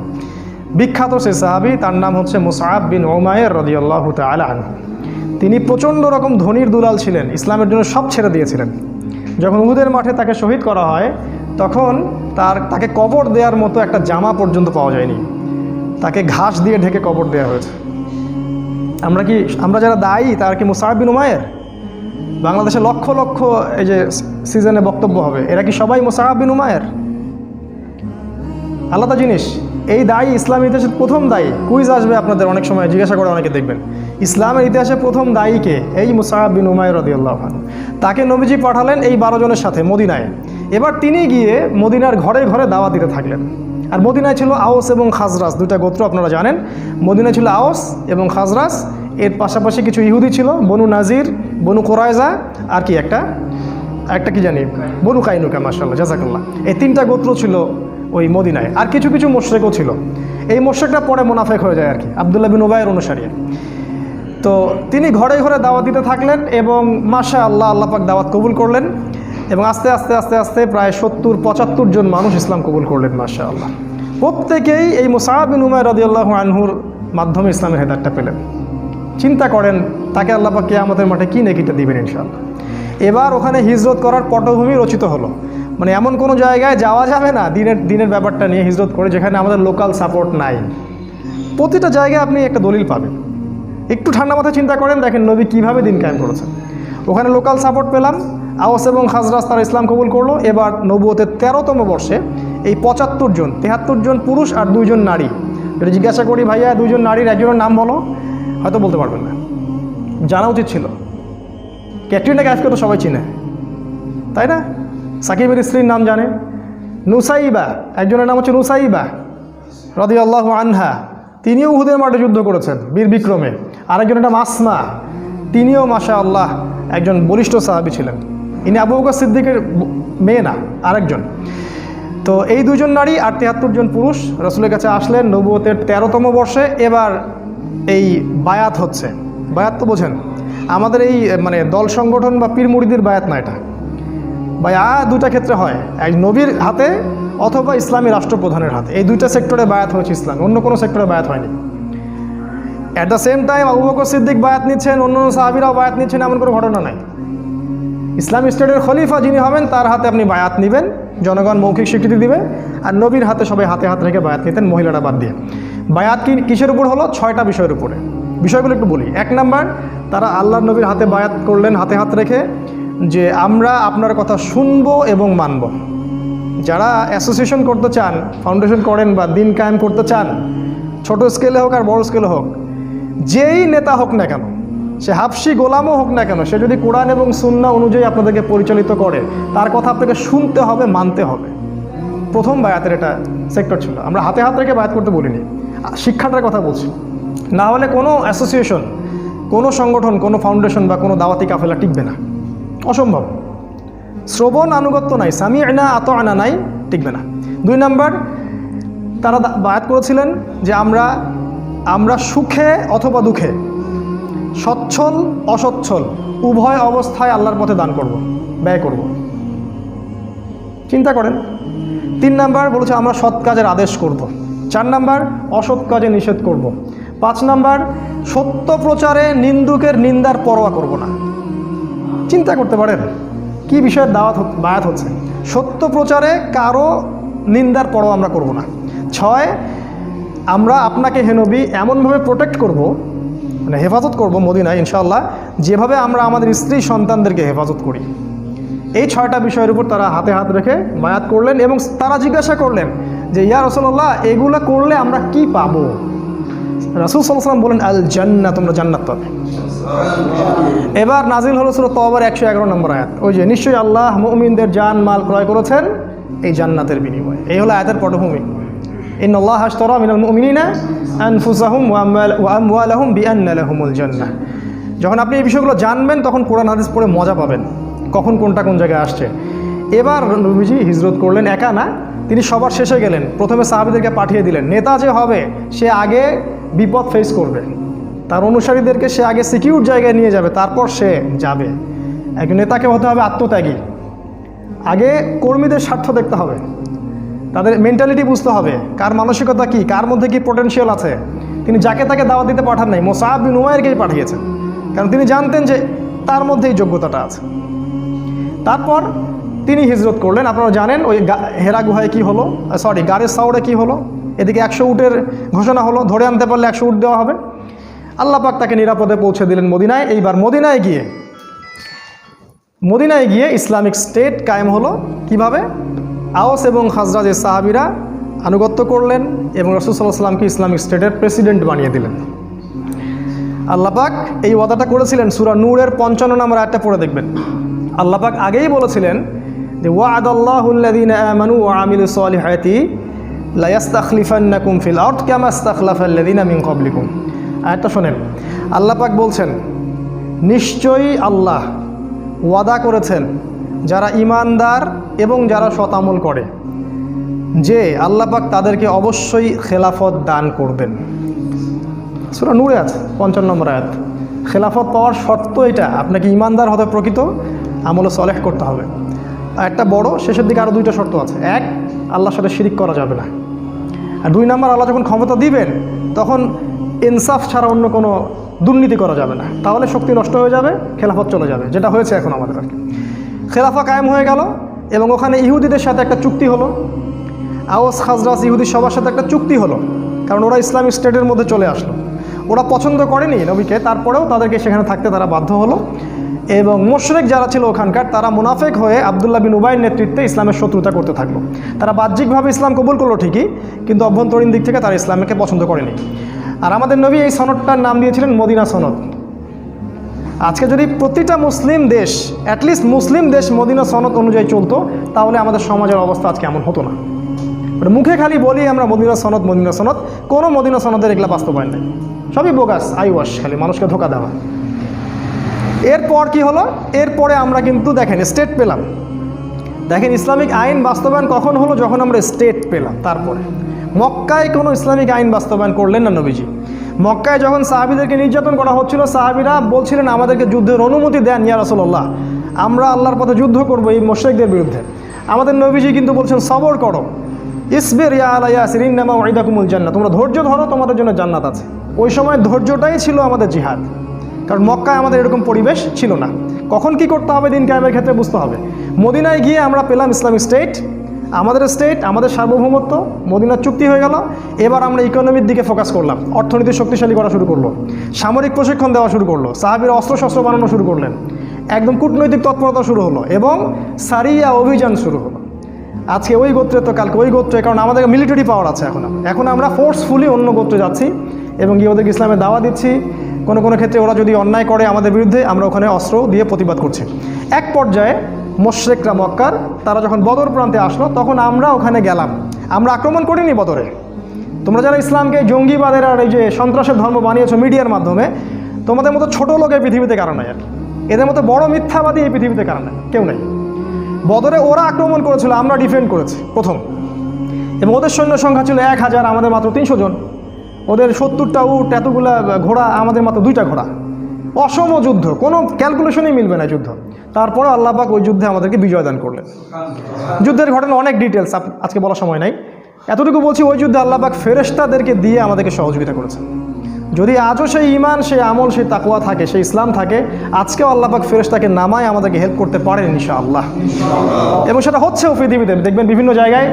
[SPEAKER 1] বিখ্যাত সেই সাহাবী, তার নাম হচ্ছে মুসআব বিন উমাইর রাদিয়াল্লাহু তাআলা আনহু। তিনি প্রচণ্ড রকম ধনীর দুলাল ছিলেন, ইসলামের জন্য সব ছেড়ে দিয়েছিলেন। যখন উহুদের মাঠে তাকে শহীদ করা হয় তখন তাকে কবর দেওয়ার মতো একটা জামা পর্যন্ত পাওয়া যায়নি, তাকে ঘাস দিয়ে ঢেকে কবর দেওয়া হয়েছে। আমরা যারা দায়ী তার কি মুসআব বিন উমাইর? বাংলাদেশে লক্ষ লক্ষ এই যে সিজনে বক্তব্য হবে, এরা কি সবাই মুসআব বিন উমাইর? আলাদা জিনিস। এই দায়ী ইসলামের ইতিহাসের প্রথম দায়ী। কুইজ আসবে আপনাদের অনেক সময়, জিজ্ঞাসা করে অনেকে, দেখবেন ইসলামের ইতিহাসে প্রথম দায়ীকে, এই মুসআব বিন উমাইর রাদিয়াল্লাহু আনহু। তাকে নবীজি পাঠালেন এই 12 জনের সাথে মদিনায়। এবার তিনি গিয়ে মদিনার ঘরে ঘরে দাওয়াত দিতে থাকলেন। আর মদিনায় ছিল আওস এবং খাজরাজ, 2টা গোত্র আপনারা জানেন। মদিনায় ছিল আওস এবং খাজরাজ, এর পাশাপাশি কিছু ইহুদি ছিল, বনু নাজির, বনু কোরাইজা, আর কি একটা কি জানি বনু কাইনুকা, মাশাআল্লাহ জাযাকাল্লাহ। এই 3টা গোত্র ছিল ওই মদিনায়। আর কিছু কিছু মুশরিকও ছিল। এই মুশরিকরা পরে মুনাফিক হয়ে যায় আর কি, আব্দুল্লাহ বিন উবাইয়ের অনুসারী। তো তিনি ঘরে ঘরে দাওয়াত দিতে থাকলেন এবং মাশাআল্লাহ আল্লাহ পাক দাওয়াত কবুল করলেন, এবং আস্তে আস্তে আস্তে আস্তে প্রায় 70-75 জন মানুষ ইসলাম কবুল করলেন মাশাআল্লাহ। প্রত্যেকেই এই মুসআব বিন উমাইর রাদিয়াল্লাহু আনহুর মাধ্যমে ইসলামের হেদায়েতটা পেলেন। চিন্তা করেন তাকে আল্লাহ পাক কিয়ামতের মাঠে কী নেকিটা দিবেন ইনশাআল্লাহ। এবার ওখানে হিজরত করার পটভূমি রচিত হলো, মানে এমন কোনো জায়গায় যাওয়া যাবে না দিনের ব্যাপারটা নিয়ে হিজরত করে যেখানে আমাদের লোকাল সাপোর্ট নাই। প্রতিটা জায়গায় আপনি একটা দলিল পাবেন। একটু ঠান্ডা মাথায় চিন্তা করেন, দেখেন নবী কীভাবে দিন কায়েম করেছেন। ওখানে লোকাল সাপোর্ট পেলাম, আওস এবং খাজরাজ তারা ইসলাম কবুল করলো। এবার নবুয়তের 13তম বর্ষে এই 75 জন, 73 জন পুরুষ আর 2 জন নারী। যদি জিজ্ঞাসা করি ভাইয়া 2 জন নারীর একজনের নাম বলো, হয়তো বলতে পারবেন না। জানা উচিত ছিল। ক্যাটরিনা কাইফকে তো সবাই চিনে, তাই না? সাকিবের স্ত্রীর নাম জানে, নুসাইবা, একজনের নাম হচ্ছে নুসাইবা রাদিয়াল্লাহু আনহা, তিনিও উহুদের মাঠে যুদ্ধ করেছেন বীর বিক্রমে। আরেকজনের নাম আসমা, তিনিও মাশাআল্লাহ একজন বলিষ্ঠ সাহাবী ছিলেন। ইনি আবু বকর সিদ্দিকের মেয়ে না, আরেকজন। তো এই 2 জন নারী আর 73 জন পুরুষ রাসূলের কাছে আসলেন নবুয়তের 13তম বর্ষে। এবার এই বায়াত হচ্ছে। বায়াত তো বোঝেন, আমাদের এই মানে দল সংগঠন বা পীর মুরিদির বায়াত না, এটা বায়াত 2টা ক্ষেত্রে হয়, এক নবীর হাতে অথবা ইসলামী রাষ্ট্রপ্রধানের হাতে। এই 2টা সেক্টরে বায়াত হয়েছে ইসলাম, অন্য কোনো সেক্টরে বায়াত হয়নি। At the same time Abu Bakr Siddiq বায়াত নিচ্ছেন, অন্য সাহাবীরাও বায়াত নিচ্ছেন, এমন কোনো ঘটনা নাই। ইসলামী স্টেটের খলিফা যিনি হবেন তার হাতে আপনি বায়াত নেবেন, জনগণ মৌখিক স্বীকৃতি দিবে। আর নবীর হাতে সবাই হাতে হাত রেখে বায়াত নিতেন, মহিলারা বাদ দিয়ে। বায়াত কিসের উপর হলো? 6টা বিষয়ের উপরে। বিষয়গুলো একটু বলি। 1 নাম্বার, তারা আল্লাহর নবীর হাতে বায়াত করলেন হাতে হাত রেখে, যে আমরা আপনার কথা শুনবো এবং মানব। যারা অ্যাসোসিয়েশন করতে চান, ফাউন্ডেশন করেন বা দিন কায়েম করতে চান, ছোট স্কেলে হোক আর বড় স্কেলে হোক, যেই নেতা হোক না কেন, সে হাবশি গোলামও হোক না কেন, সে যদি কোরআন এবং সুন্নাহ অনুযায়ী আপনাদেরকে পরিচালিত করে, তার কথা আপনাকে শুনতে হবে, মানতে হবে। প্রথম বায়াতের এটা সেক্টর ছিল। আমরা হাতে হাত রেখে বায়াত করতে বলিনি, শিক্ষাটার কথা বলছি। না হলে কোনো অ্যাসোসিয়েশন, কোনো সংগঠন, কোনো ফাউন্ডেশন বা কোনো দাওয়াতি কাফেলা টিকবে না, অসম্ভব। শ্রবণ আনুগত্য নাই, সামি'না আতা'না নাই, টিকবে না। 2 নাম্বার, তারা বায়াত করেছিলেন যে আমরা সুখে অথবা দুঃখে সচ্ছল অসচ্ছল উভয় অবস্থায় আল্লাহর পথে দান করব, ব্যয় করব। চিন্তা করেন। 3 নাম্বার বলেছে আমরা সৎ কাজের আদেশ করব। 4 নাম্বার অসৎ কাজে নিষেধ করব। 5 নাম্বার সত্য প্রচারে নিন্দুকের নিন্দার পরোয়া করব না। চিন্তা করতে পারেন কি বিষয়ের বায়াত হচ্ছে। সত্য প্রচারে কারো নিন্দার পরোয়া আমরা করব না। 6 আমরা আপনাকে হে নবী এমনভাবে প্রোটেক্ট করব, মানে হেফাজত করব মদিনায় ইনশাআল্লাহ, যেভাবে আমরা আমাদের স্ত্রী সন্তানদেরকে হেফাজত করি। এই 6টা বিষয়ের উপর তারা হাতে হাত রেখে বায়াত করলেন এবং তারা জিজ্ঞাসা করলেন যে ইয়া রাসূলুল্লাহ এগুলো করলে আমরা কি পাবো? রাসূল সাল্লাল্লাহু আলাইহি ওয়াসাল্লাম বলেন আল জান্নাত, তোমরা জান্নাত পাবে। এবার নাজিল হলো সূরা তাওবার 111 নম্বর আয়াত। ওই যে নিশ্চয়ই আল্লাহ মুমিনদের জান মাল ক্রয় করেছেন এই জান্নাতের বিনিময়ে। এই হলো আয়াতের পটভূমি। ইন্নাল্লাহা আশতারা মিনাল মুমিনিনা আনফুসাহুম ওয়া আমওয়ালাহুম বিআন্না লাহুমুল জান্নাহ। যখন আপনি এই বিষয়গুলো জানবেন তখন কোরআন হাদিস পড়ে মজা পাবেন, কখন কোনটা কোন জায়গায় আসছে। এবার নবীজি হিজরত করলেন, একা না, তিনি সবার শেষে গেলেন। প্রথমে সাহাবীদেরকে পাঠিয়ে দিলেন। নেতা যে হবে সে আগে বিপদ ফেস করবে, তার অনুসারীদেরকে সে আগে সিকিউর জায়গায় নিয়ে যাবে, তারপর সে যাবে। একজন নেতাকে হতে হবে আত্মত্যাগী। আগে কর্মীদের স্বার্থ দেখতে হবে, তাদের মেন্টালিটি বুঝতে হবে, কার মানসিকতা কি, কার মধ্যে কি পোটেনশিয়াল আছে। তিনি যাকে তাকে দাওয়াত দিতে পাঠান নাই, মুসআব বিন উমাইরকেই পাঠিয়েছেন, কারণ তিনি জানতেন যে তার মধ্যে এই যোগ্যতাটা আছে। তারপর তিনি হিজরত করলেন। আপনারা জানেন ওই হেরা গুহায় কি হলো, গারে সাউরে কি হলো। এদিকে 100 উটের ঘোষণা হলো, ধরে আনতে পারলে 100 উট দেওয়া হবে। আল্লাহ পাক তাকে নিরাপদে পৌঁছে দিলেন মদিনায়। এইবার মদিনায় গিয়ে ইসলামিক স্টেট কায়েম হলো। কিভাবে? আওস এবং খাজরাজের সাহাবীরা আনুগত্য করলেন এবং রাসূল সাল্লাল্লাহু আলাইহি ওয়াসাল্লামকে ইসলামিক স্টেটের প্রেসিডেন্ট বানিয়ে দিলেন। আল্লাহ পাক এই ওয়াদাটা করেছিলেন। সূরা নূরের 55 নম্বর আয়াতটা পড়ে দেখবেন। আল্লাহ পাক আগেই বলেছিলেন যে ওয়া'আদাল্লাহুল্লাযীনা আমানু ওয়া আমিলুস সলিহাতি লা ইস্তাখলিফান্নাকুম ফিল আরদ কামা ইস্তাখলাফাল্লাযীনা মিন ক্বাবলিকুম। আয়াতটা শোনেন। আল্লাহ পাক বলছেন নিশ্চয়ই আল্লাহ ওয়াদা করেছেন যারা ঈমানদার এবং যারা সৎ আমল করে যে আল্লাহ পাক তাদেরকে অবশ্যই খেলাফত দান করবেন। সূরা নূরে আছে 55 নম্বর আয়াত। খেলাফত পাওয়ার শর্ত এটা, আপনাকে ঈমানদার হতে প্রকৃত আমল সলেহ করতে হবে। একটা বড়, শেষের দিকে আরও 2টা শর্ত আছে। 1, আল্লাহর সাথে শিরিক করা যাবে না। আর 2 নাম্বার, আল্লাহ যখন ক্ষমতা দিবেন তখন ইনসাফ ছাড়া অন্য কোনো দুর্নীতি করা যাবে না, তাহলে শক্তি নষ্ট হয়ে যাবে, খেলাফত চলে যাবে, যেটা হয়েছে এখন আমাদের আর কি। খেলাফা কায়েম হয়ে গেল এবং ওখানে ইহুদিদের সাথে একটা চুক্তি হলো। আওস খাজরাজ ইহুদি সবার সাথে একটা চুক্তি হলো, কারণ ওরা ইসলামিক স্টেটের মধ্যে চলে আসলো। ওরা পছন্দ করেনি নবীকে, তারপরেও তাদেরকে সেখানে থাকতে তারা বাধ্য হলো। এবং মুশরিক যারা ছিল ওখানকার, তারা মুনাফিক হয়ে আব্দুল্লাহ বিন উবাইয়ের নেতৃত্বে ইসলামের শত্রুতা করতে থাকলো। তারা বাহ্যিকভাবে ইসলাম কবুল করলো ঠিকই, কিন্তু অভ্যন্তরীণ দিক থেকে তারা ইসলামকে পছন্দ করেনি। আর আমাদের নবী এই সনদটার নাম দিয়েছিলেন মদিনা সনদ। আজকে যদি প্রতিটা মুসলিম দেশ, অ্যাটলিস্ট মুসলিম দেশ মদিনা সনদ অনুযায়ী চলতো, তাহলে আমাদের সমাজের অবস্থা আজকে এমন হতো না। মুখে খালি বলি আমরা মদিনা সনদ, কোনো মদিনা সনদের এগুলা বাস্তবায়ন নেই, সবই বোগাস, আইওয়াশ, খালি মানুষকে ধোকা দেওয়া। এরপর কি হলো? এরপরে আমরা কিন্তু দেখেন স্টেট পেলাম। দেখেন ইসলামিক আইন বাস্তবায়ন কখন হলো? যখন আমরা স্টেট পেলাম। তারপরে মক্কায় কোনো ইসলামিক আইন বাস্তবায়ন করলেন না নবীজি। মক্কায় যখন সাহাবীদেরকে নির্যাতন করা হচ্ছিল, সাহাবীরা বলছিলেন আমাদেরকে যুদ্ধের অনুমতি দেন ইয়া রাসূলুল্লাহ, আমরা আল্লাহর পথে যুদ্ধ করব এই মুশরিকদের বিরুদ্ধে। আমাদের নবীজি কিন্তু বলছেন সবর করো, ইসবির ইয়া আলা ইয়াসির ইন্নামা উইদাকুমুল জান্নাহ, তোমরা ধৈর্য ধরো, তোমাদের জন্য জান্নাত আছে। ওই সময় ধৈর্যটাই ছিল আমাদের জিহাদ, কারণ মক্কায় আমাদের এরকম পরিবেশ ছিল না। কখন কি করতে হবে দিন কায়েমের ক্ষেত্রে বুঝতে হবে। মদিনায় গিয়ে আমরা পেলাম ইসলামিক স্টেট, আমাদের স্টেট, আমাদের সার্বভৌমত্ব, মদিনার চুক্তি হয়ে গেল। এবার আমরা ইকোনমির দিকে ফোকাস করলাম, অর্থনীতি শক্তিশালী করা শুরু করলো, সামরিক প্রশিক্ষণ দেওয়া শুরু করলো, সাহাবীরা অস্ত্রশস্ত্র বানানো শুরু করলেন, একদম কূটনৈতিক তৎপরতা শুরু হলো এবং সারিয়া অভিযান শুরু হলো। আজকে ওই গোত্রে তো কালকে ওই গোত্রে, কারণ আমাদের মিলিটারি পাওয়ার আছে। এখন আমরা ফোর্সফুলি অন্য গোত্রে যাচ্ছি এবং গিয়ে ওদেরকে ইসলামের দাওয়া দিচ্ছি। কোনো কোনো ক্ষেত্রে ওরা যদি অন্যায় করে আমাদের বিরুদ্ধে, আমরা ওখানে অস্ত্র দিয়ে প্রতিবাদ করছি। এক পর্যায়ে মুশরিকরা মক্কার, তারা যখন বদর প্রান্তে আসলো, তখন আমরা ওখানে গেলাম। আমরা আক্রমণ করিনি বদরে। তোমরা যারা ইসলামকে জঙ্গিবাদের আর এই যে সন্ত্রাসের ধর্ম বানিয়েছো মিডিয়ার মাধ্যমে, তোমাদের মতো ছোট লোক এই পৃথিবীতে কারণ নাই। আর এদের মতো বড় মিথ্যাবাদী এই পৃথিবীতে কারণ নাই, কেউ নেই। বদরে ওরা আক্রমণ করেছিল, আমরা ডিফেন্ড করেছি প্রথম, এবং ওদের সৈন্য সংখ্যা ছিল 1000, আমাদের মাত্র 300 জন। ওদের 70টা উট, এতগুলা ঘোড়া, আমাদের মাত্র 2টা ঘোড়া। অসম যুদ্ধ, কোনো ক্যালকুলেশনই মিলবে না যুদ্ধ। তারপরে আল্লাহ পাক ওই যুদ্ধে আমাদেরকে বিজয় দান করলেন। যুদ্ধের ঘটনা অনেক ডিটেলস আজকে বলার সময় নাই, এতটুকু বলছি ওই যুদ্ধে আল্লাহ পাক ফেরেশতাদেরকে দিয়ে আমাদেরকে সহযোগিতা করেছেন। যদি আজও সেই ঈমান, সেই আমল, সেই তাকওয়া থাকে, সেই ইসলাম থাকে, আজকেও আল্লাহ পাক ফেরেশতাকে নামায় আমাদেরকে হেল্প করতে পারেন ইনশাআল্লাহ। এবং সেটা হচ্ছেও পৃথিবীতে। দেখবেন বিভিন্ন জায়গায়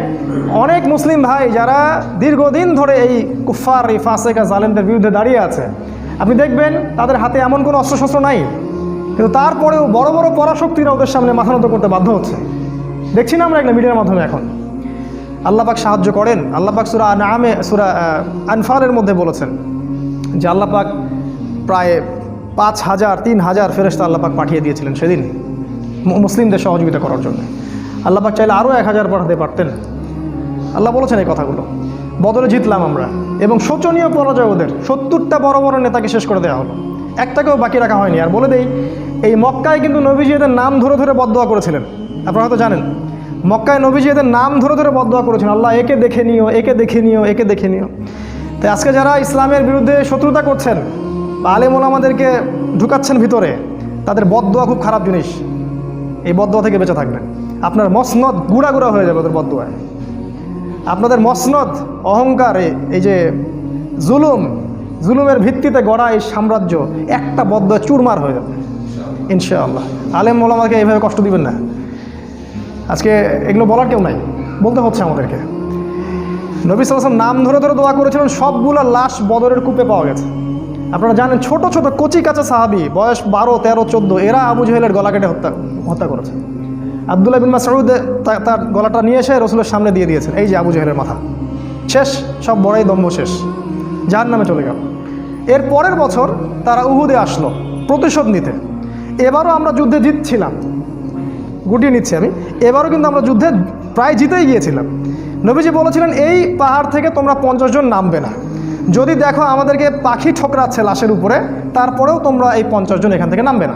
[SPEAKER 1] অনেক মুসলিম ভাই যারা দীর্ঘদিন ধরে এই কুফফার, এই ফাসেকা জালেমদের বিরুদ্ধে দাঁড়িয়ে আছে, আপনি দেখবেন তাদের হাতে এমন কোনো অস্ত্রশস্ত্র নাই, কিন্তু তারপরেও বড় বড় পরাশক্তিরা ওদের সামনে মাথা নত করতে বাধ্য হচ্ছে। দেখছি না আমরা এগুলো মিডিয়ার মাধ্যমে। এখন আল্লাহ পাক সাহায্য করেন। আল্লাহ পাক সূরা আনআমে, সূরা আনফালের মধ্যে বলেছেন যে আল্লাহ পাক প্রায় 5,000 3,000 ফেরেশতা আল্লাহ পাক পাঠিয়ে দিয়েছিলেন সেদিন মুসলিমদের সহযোগিতা করার জন্য। আল্লাহ পাক চাইলে আরও 1,000 পাঠাতে পারতেন। আল্লাহ বলেছেন এই কথাগুলো। বদরে জিতলাম আমরা, এবং শোচনীয় পরাজয় ওদের। 70টা বড় বড় নেতাকে শেষ করে দেওয়া হলো, একটাকেও বাকি রাখা হয়নি। আর বলে দেই, এই মক্কায় কিন্তু নবীজি এদের নাম ধরে ধরে বদদোয়া করেছিলেন। আপনারা হয়তো জানেন, মক্কায় নবীজি এদের নাম ধরে ধরে বদদোয়া করেছেন, আল্লাহ একে দেখে নিও, একে দেখে নিও, একে দেখে নিও। তাই আজকে যারা ইসলামের বিরুদ্ধে শত্রুতা করছেন বা আলেম ওলামাদেরকে ঢুকাচ্ছেন ভিতরে, তাদের বদদোয়া খুব খারাপ জিনিস। এই বদদোয়া থেকে বেঁচে থাকবেন। আপনার মসনদ গুঁড়া গুঁড়া হয়ে যাবে ওদের বদদোয়ায়। আপনাদের মসনদ, অহংকার, এই যে জুলুমের ভিত্তিতে গড়া এই সাম্রাজ্য একটা বদদোয়া চুরমার হয়ে যাবে ইনশাআল্লাহ। আলেম ওলামাকে এইভাবে কষ্ট দিবেন না। আজকে এগুলো বলার কেউ নাই, বলতে হচ্ছে আমাদেরকে। নবী সাল্লাল্লাহু আলাইহি ওয়াসাল্লাম নাম ধরে ধরে দোয়া করেছিলেন, সবগুলো লাশ বদরের কূপে পাওয়া গেছে। আপনারা জানেন, ছোট ছোট কচি কাঁচা সাহাবী, বয়স 12, 13, 14, এরা আবু জাহেলের গলা কেটে হত্যা করেছে। আব্দুল্লাহ বিন মাসউদ তার গলাটা নিয়ে এসে রসুলের সামনে দিয়ে দিয়েছেন, এই যে আবু জাহেলের মাথা শেষ, সব বড়াই দম্ভ শেষ, জাহান্নামে চলে গেল। এর পরের বছর তারা উহুদে আসলো প্রতিশোধ নিতে। এবারও আমরা যুদ্ধে জিতছিলাম, গুটিয়ে নিচ্ছি আমি। এবারও কিন্তু আমরা যুদ্ধে প্রায় জিতেই গিয়েছিলাম। নবীজি বলেছিলেন, এই পাহাড় থেকে তোমরা 50 জন নামবে না। যদি দেখো আমাদেরকে পাখি ঠোকরাচ্ছে লাশের উপরে, তারপরেও তোমরা এই 50 জন এখান থেকে নামবে না।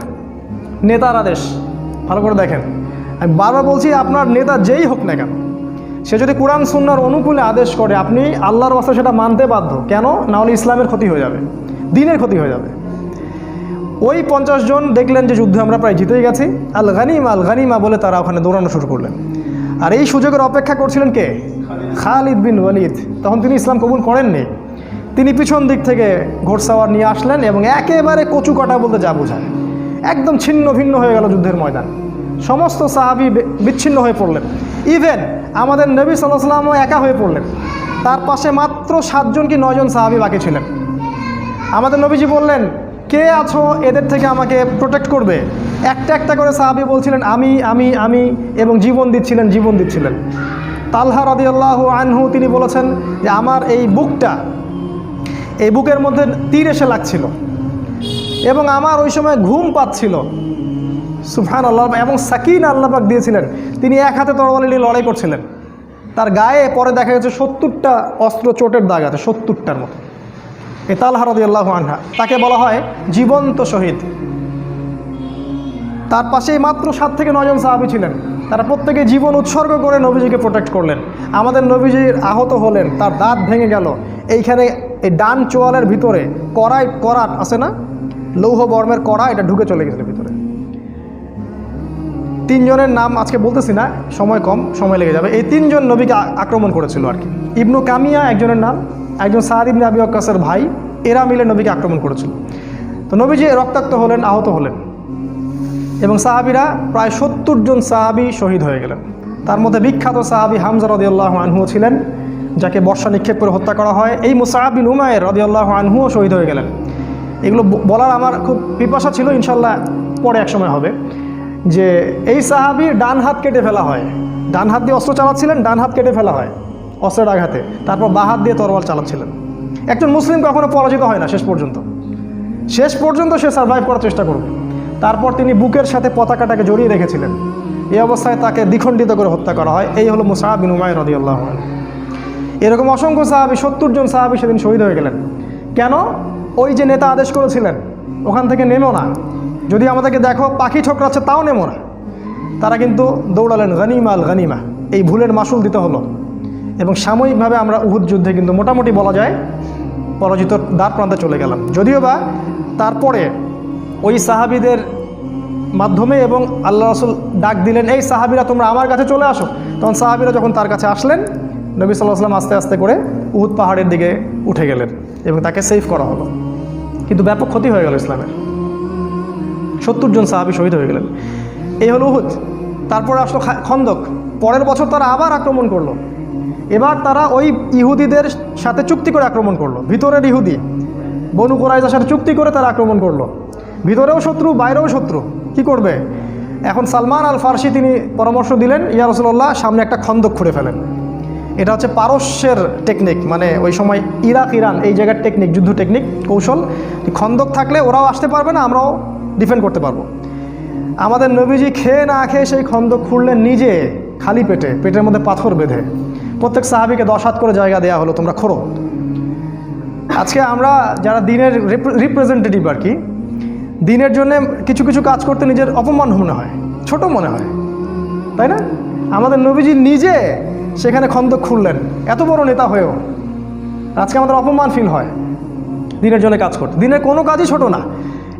[SPEAKER 1] নেতার আদেশ, ভালো করে দেখেন। আমি বারবার বলছি, আপনার নেতা যেই হোক না কেন, সে যদি কোরআন সুন্নাহর অনুকূলে আদেশ করে, আপনি আল্লাহর ওয়াস্তে সেটা মানতে বাধ্য। কেন? না হলে ইসলামের ক্ষতি হয়ে যাবে, দ্বীনের ক্ষতি হয়ে যাবে। ওই 50 জন দেখলেন যে যুদ্ধে আমরা প্রায় জিতেই গেছি, আল গানিমা বলে তারা ওখানে দৌড়ানো শুরু করলেন। আর এই সুযোগের অপেক্ষা করছিলেন কে? খালিদ বিন ওয়ালিদ। তখন তিনি ইসলাম কবুল করেননি। তিনি পিছন দিক থেকে ঘোড়সাওয়ার নিয়ে আসলেন এবং একেবারে কচু কাটা বলতে যা বোঝায়, একদম ছিন্ন ভিন্ন হয়ে গেল যুদ্ধের ময়দান। সমস্ত সাহাবী বিচ্ছিন্ন হয়ে পড়লেন। ইভেন আমাদের নবী সাল্লাল্লাহু আলাইহি ওয়াসাল্লামও একা হয়ে পড়লেন। তার পাশে মাত্র 7 জন কি 9 জন সাহাবী বাকি ছিলেন। আমাদের নবীজি বললেন, কে আছো এদের থেকে আমাকে প্রোটেক্ট করবে? একটা একটা করে সাহাবী বলছিলেন, আমি, এবং জীবন দিচ্ছিলেন। তালহা রাদিয়াল্লাহু আনহু তিনি বলেছেন যে আমার এই বুকের মধ্যে তীর এসে লাগছিল এবং আমার ওই সময় ঘুম পাচ্ছিল। সুবহানাল্লাহ। এবং সাকিনা আল্লাহ পাক দিয়েছিলেন, তিনি এক হাতে তরবারি নিয়ে লড়াই করছিলেন। তার গায়ে পরে দেখা গেছে 70টা অস্ত্র চোটের দাগ আছে, 70টার মতো। এই তালহা রাদিয়াল্লাহু আনহা, তাকে বলা হয় জীবন্ত শহীদ। তার পাশেই মাত্র 7 থেকে 9 জন সাহাবী ছিলেন। তারা প্রত্যেকে জীবন উৎসর্গ করে নবীজিকে প্রোটেক্ট করলেন। আমাদের নবীজির আহত হলেন, তার দাঁত ভেঙে গেল। এইখানে এই ডান চোয়ালের ভিতরে করাত আছে না, লৌহ বর্মের কড়া, এটা ঢুকে চলে গেছিল ভিতরে। 3 জনের নাম আজকে বলতেছি না, সময় কম, সময় লেগে যাবে। এই 3 জন নবীকে আক্রমণ করেছিল আর কি। ইবনু কামিয়া একজনের নাম, একজন সাদ ইবনে আবি ওয়াক্কাসের ভাই, এরা মিলে নবীকে আক্রমণ করেছিল। তো নবীজি রক্তাক্ত হলেন, আহত হলেন, এবং সাহাবীরা প্রায় 70 জন সাহাবী শহীদ হয়ে গেলেন। তার মধ্যে বিখ্যাত সাহাবী হামজা রাদিয়াল্লাহু আনহু ছিলেন, যাকে বর্ষা নিক্ষেপ করে হত্যা করা হয়। এই মুসআব বিন উমাইর রাদিয়াল্লাহু আনহুও শহীদ হয়ে গেলেন। এগুলো বলার আমার খুব পিপাসা ছিল, ইনশাল্লাহ পরে এক সময় হবে। যে এই সাহাবীর ডান হাত কেটে ফেলা হয়, ডান হাত দিয়ে অস্ত্র চালাচ্ছিলেন, ডান হাত কেটে ফেলা হয় অস্ত্রের আঘাতে, তারপর বাঁ হাত দিয়ে তরোয়াল চালাচ্ছিলেন। একজন মুসলিম কখনো পরাজিত হয় না, শেষ পর্যন্ত সে সার্ভাইভ করার চেষ্টা করবে। তারপর তিনি বুকের সাথে পতাকাটাকে জড়িয়ে রেখেছিলেন। এই অবস্থায় তাকে দ্বিখণ্ডিত করে হত্যা করা হয়। এই হলো মুসআব বিন উমাইর রাদিয়াল্লাহু আনহু। এরকম অসংখ্য সাহাবী, 70 জন সাহাবী সেদিন শহীদ হয়ে গেলেন। কেন? ওই যে নেতা আদেশ করেছিলেন, ওখান থেকে নেমো না, যদি আমাদেরকে দেখো পাখি ঠোকরাচ্ছে তাও নেমো না। তারা কিন্তু দৌড়ালেন গানিমা, এই ভুলের মাসুল দিতে হলো। এবং সাময়িকভাবে আমরা উহুদ যুদ্ধে কিন্তু মোটামুটি বলা যায় পরাজিত দ্বার প্রান্তে চলে গেলাম। যদিও বা তারপরে ওই সাহাবীদের মাধ্যমে এবং আল্লাহ রাসূল ডাক দিলেন, এই সাহাবীরা তোমরা আমার কাছে চলে আসো। তখন সাহাবীরা যখন তার কাছে আসলেন, নবী সাল্লাল্লাহু আলাইহি ওয়াসাল্লাম আস্তে আস্তে করে উহুদ পাহাড়ের দিকে উঠে গেলেন এবং তাকে সেভ করা হলো। কিন্তু ব্যাপক ক্ষতি হয়ে গেল ইসলামের, 70 জন সাহাবী শহীদ হয়ে গেলেন। এই হলো উহুদ। তারপরে আসলো খন্দক। পরের বছর তারা আবার আক্রমণ করলো। এবার তারা ওই ইহুদিদের সাথে চুক্তি করে আক্রমণ করলো। ভিতরের ইহুদি বনু কুরাইজার সাথে চুক্তি করে তারা আক্রমণ করলো। ভিতরেও শত্রু, বাইরেও শত্রু। কি করবে এখন? সালমান আল ফারসি তিনি পরামর্শ দিলেন, ইয়া রাসূলুল্লাহ, সামনে একটা খন্দক খুঁড়ে ফেলেন। এটা হচ্ছে পারস্যের টেকনিক, মানে ওই সময় ইরাক ইরান এই জায়গার টেকনিক, যুদ্ধ টেকনিক, কৌশল। খন্দক থাকলে ওরাও আসতে পারবে না, আমরাও ডিফেন্ড করতে পারবো। আমাদের নবীজি খেয়ে না খেয়ে সেই খন্দক খুঁড়লেন নিজে, খালি পেটে, পেটের মধ্যে পাথর বেঁধে। প্রত্যেক সাহাবীকে 10 হাত করে জায়গা দেওয়া হলো, তোমরা খোঁড়ো। আজকে আমরা যারা দিনের রিপ্রেজেন্টেটিভ আর কি, দিনের জন্য কিছু কিছু কাজ করতে নিজের অপমান মনে হয়, ছোট মনে হয়, তাই না? আমাদের নবীজি নিজে সেখানে খন্দক খুঁড়লেন, এত বড় নেতা হয়েও। আজকে আমাদের অপমান ফিল হয় দিনের জন্য কাজ করতে। দিনের কোনো কাজই ছোট না।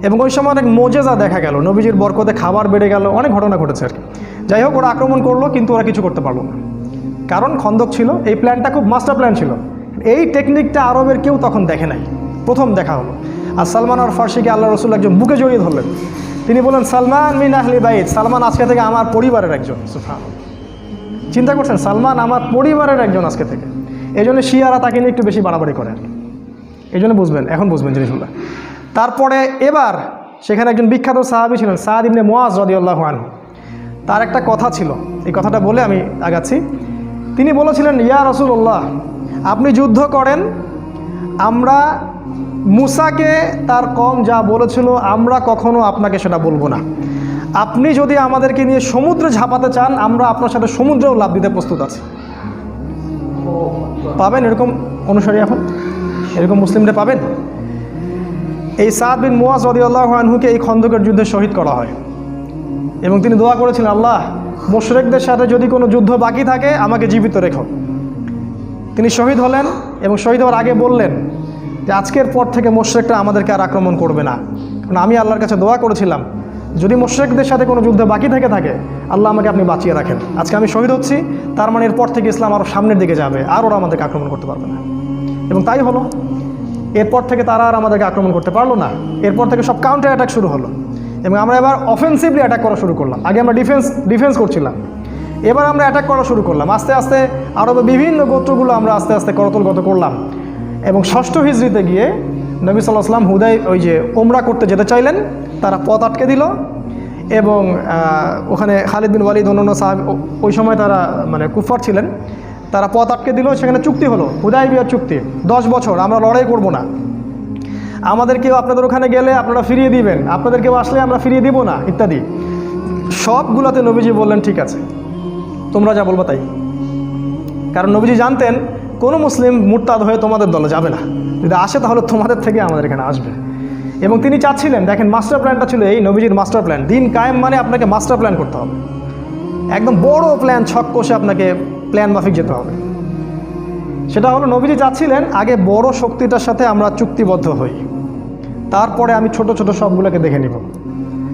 [SPEAKER 1] এবং ওই সময় অনেক মোজেজা দেখা গেল, নবীজির বরকতে খাবার বেড়ে গেল, অনেক ঘটনা ঘটেছে আর কি। যাই হোক, ওরা আক্রমণ করলো কিন্তু ওরা কিছু করতে পারলো না, কারণ খন্দক ছিল। এই প্ল্যানটা খুব মাস্টার প্ল্যান ছিল। এই টেকনিকটা আরবের কেউ তখন দেখে নাই, প্রথম দেখা হলো। আর সালমান আর ফারসিকে আল্লাহ রসুল একজন বুকে জড়িয়ে ধরলেন। তিনি বলেন, সালমান মিন আহলি বাইত, সালমান আজকে থেকে আমার পরিবারের একজন। সুবহানাল্লাহ, চিন্তা করছেন, সালমান আমার পরিবারের একজন আজকে থেকে। এই জন্য শিয়ারা তাকে নিয়ে একটু বেশি বাড়াবাড়ি করে, এই জন্য বুঝবেন, এখন বুঝবেন জিনিসগুলো। তারপরে এবার সেখানে একজন বিখ্যাত সাহাবী ছিলেন, সাদ ইবনে মুআজ রাদিয়াল্লাহু আনহু। তার একটা কথা ছিল, এই কথাটা বলে আমি আগাচ্ছি। তিনি বলেছিলেন, ইয়া রাসূলুল্লাহ, আপনি যুদ্ধ করেন, আমরা মুসাকে তার কওম যা বলেছিল আমরা কখনো আপনাকে সেটা বলবো না। আপনি যদি আমাদেরকে নিয়ে সমুদ্রে ঝাঁপাতে চান, আমরা আপনার সাথে সমুদ্রেও লাফ দিতে প্রস্তুত আছি। পাবেন এরকম অনুসারী? এখন এরকম মুসলিমরা পাবেন? এই সাদ বিন মুআজ রাদিয়াল্লাহু আনহুকে এই খন্দকের যুদ্ধে শহীদ করা হয় এবং তিনি দোয়া করেছিলেন, আল্লাহ, মুশরিকদের সাথে যদি কোনো যুদ্ধ বাকি থাকে আমাকে জীবিত রেখো। তিনি শহীদ হলেন এবং শহীদ হওয়ার আগে বললেন যে আজকের পর থেকে মুশরিকরা আমাদেরকে আর আক্রমণ করবে না, কারণ আমি আল্লাহর কাছে দোয়া করেছিলাম যদি মুশরিকদের সাথে কোনো যুদ্ধ বাকি থাকে আল্লাহ আমাকে আপনি বাঁচিয়ে রাখেন। আজকে আমি শহীদ হচ্ছি, তার মানে এরপর থেকে ইসলাম আরও সামনের দিকে যাবে, আর ওরা আমাদেরকে আক্রমণ করতে পারবে না। এবং তাই হলো। এরপর থেকে তারা আর আমাদেরকে আক্রমণ করতে পারলো না। এরপর থেকে সব কাউন্টার অ্যাটাক শুরু হলো এবং আমরা এবার অফেন্সিভলি অ্যাটাক করা শুরু করলাম। আগে আমরা ডিফেন্স করছিলাম, এবার আমরা অ্যাটাক করা শুরু করলাম। আস্তে আস্তে আরবের বিভিন্ন গোত্রগুলো আমরা আস্তে আস্তে করতলগত করলাম এবং 6ষ্ঠ হিজরিতে গিয়ে নবী সাল্লাল্লাহু আলাইহি ওয়াসাল্লাম হুদাই ওই যে ওমরা করতে যেতে চাইলেন, তারা পথ আটকে দিল এবং ওখানে খালিদ বিন ওয়ালিদ অন্যান্য সাহাবী, ওই সময় তারা মানে কুফার ছিলেন, তারা পথ আটকে দিল। সেখানে চুক্তি হলো, হুদায়বিয়ার চুক্তি, 10 বছর আমরা লড়াই করব না, আমাদেরকেও আপনাদের ওখানে গেলে আপনারা ফিরিয়ে দিবেন, আপনাদেরকেও আসলে আমরা ফিরিয়ে দিব না, ইত্যাদি। সবগুলোতে নবীজি বললেন ঠিক আছে, তোমরা যা বলবো তাই। কারণ নবীজি জানতেন কোনো মুসলিম মুরতাদ হয়ে তোমাদের দলে যাবে না, যদি আসে তাহলে তোমাদের থেকে আমাদের এখানে আসবে। এবং তিনি চাচ্ছিলেন, দেখেন মাস্টার প্ল্যানটা ছিল এই নবীজির মাস্টার প্ল্যান। দিন কায়েম মানে আপনাকে মাস্টার প্ল্যান করতে হবে, একদম বড় প্ল্যান, ছক কষে আপনাকে প্ল্যান মাফিক যেতে হবে। সেটা হলো নবীজি চাচ্ছিলেন আগে বড় শক্তিটার সাথে আমরা চুক্তিবদ্ধ হই, তারপরে আমি ছোট ছোট সবগুলোকে দেখে নিব।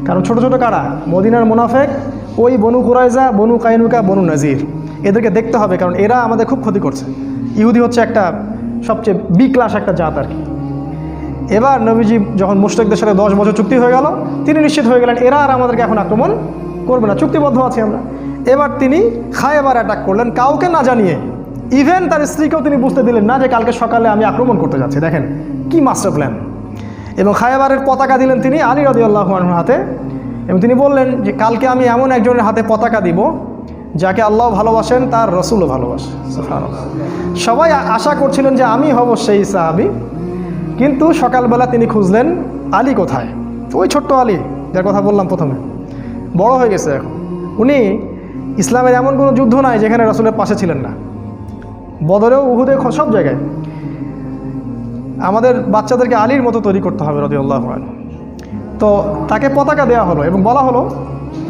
[SPEAKER 1] কারণ ছোট ছোট কারা? মদিনার মুনাফিক, ওই বনু কুরাইজা, বনু কাইনুকা, বনু নাজির, এদেরকে দেখতে হবে, কারণ এরা আমাদের খুব ক্ষতি করছে। ইহুদি হচ্ছে একটা সবচেয়ে বি ক্লাস একটা জাত আর কি। এবার নবীজি যখন মুশরিকদের সাথে 10 বছর চুক্তি হয়ে গেল, তিনি নিশ্চিত হয়ে গেলেন এরা আর আমাদেরকে এখন আক্রমণ করবে না, চুক্তিবদ্ধ আছি আমরা। এবার তিনি খায়বার অ্যাটাক করলেন কাউকে না জানিয়ে, ইভেন তার স্ত্রীকেও তিনি বুঝতে দিলেন না যে কালকে সকালে আমি আক্রমণ করতে যাচ্ছি। দেখেন কি মাস্টার প্ল্যান। এবং খায়বারের পতাকা দিলেন তিনি আলী রাদিয়াল্লাহু আনহুর হাতে এবং তিনি বললেন যে কালকে আমি এমন একজনের হাতে পতাকা দিব যাকে আল্লাহ ভালোবাসেন, তার রসুলও ভালোবাসেন। সবাই আশা করছিলেন যে আমি হব সেই সাহাবী, কিন্তু সকালবেলা তিনি খুঁজলেন আলী কোথায়। ওই ছোট্ট আলী যার কথা বললাম প্রথমে, বড় হয়ে গেছে এখন। উনি ইসলামের এমন কোনো যুদ্ধ নাই যেখানে রসুলের পাশে ছিলেন না, বদরেও, উহুদে, সব জায়গায়। আমাদের বাচ্চাদেরকে আলীর মতো তৈরি করতে হবে রাদিয়াল্লাহু আনহু। তো তাকে পতাকা দেওয়া হলো এবং বলা হলো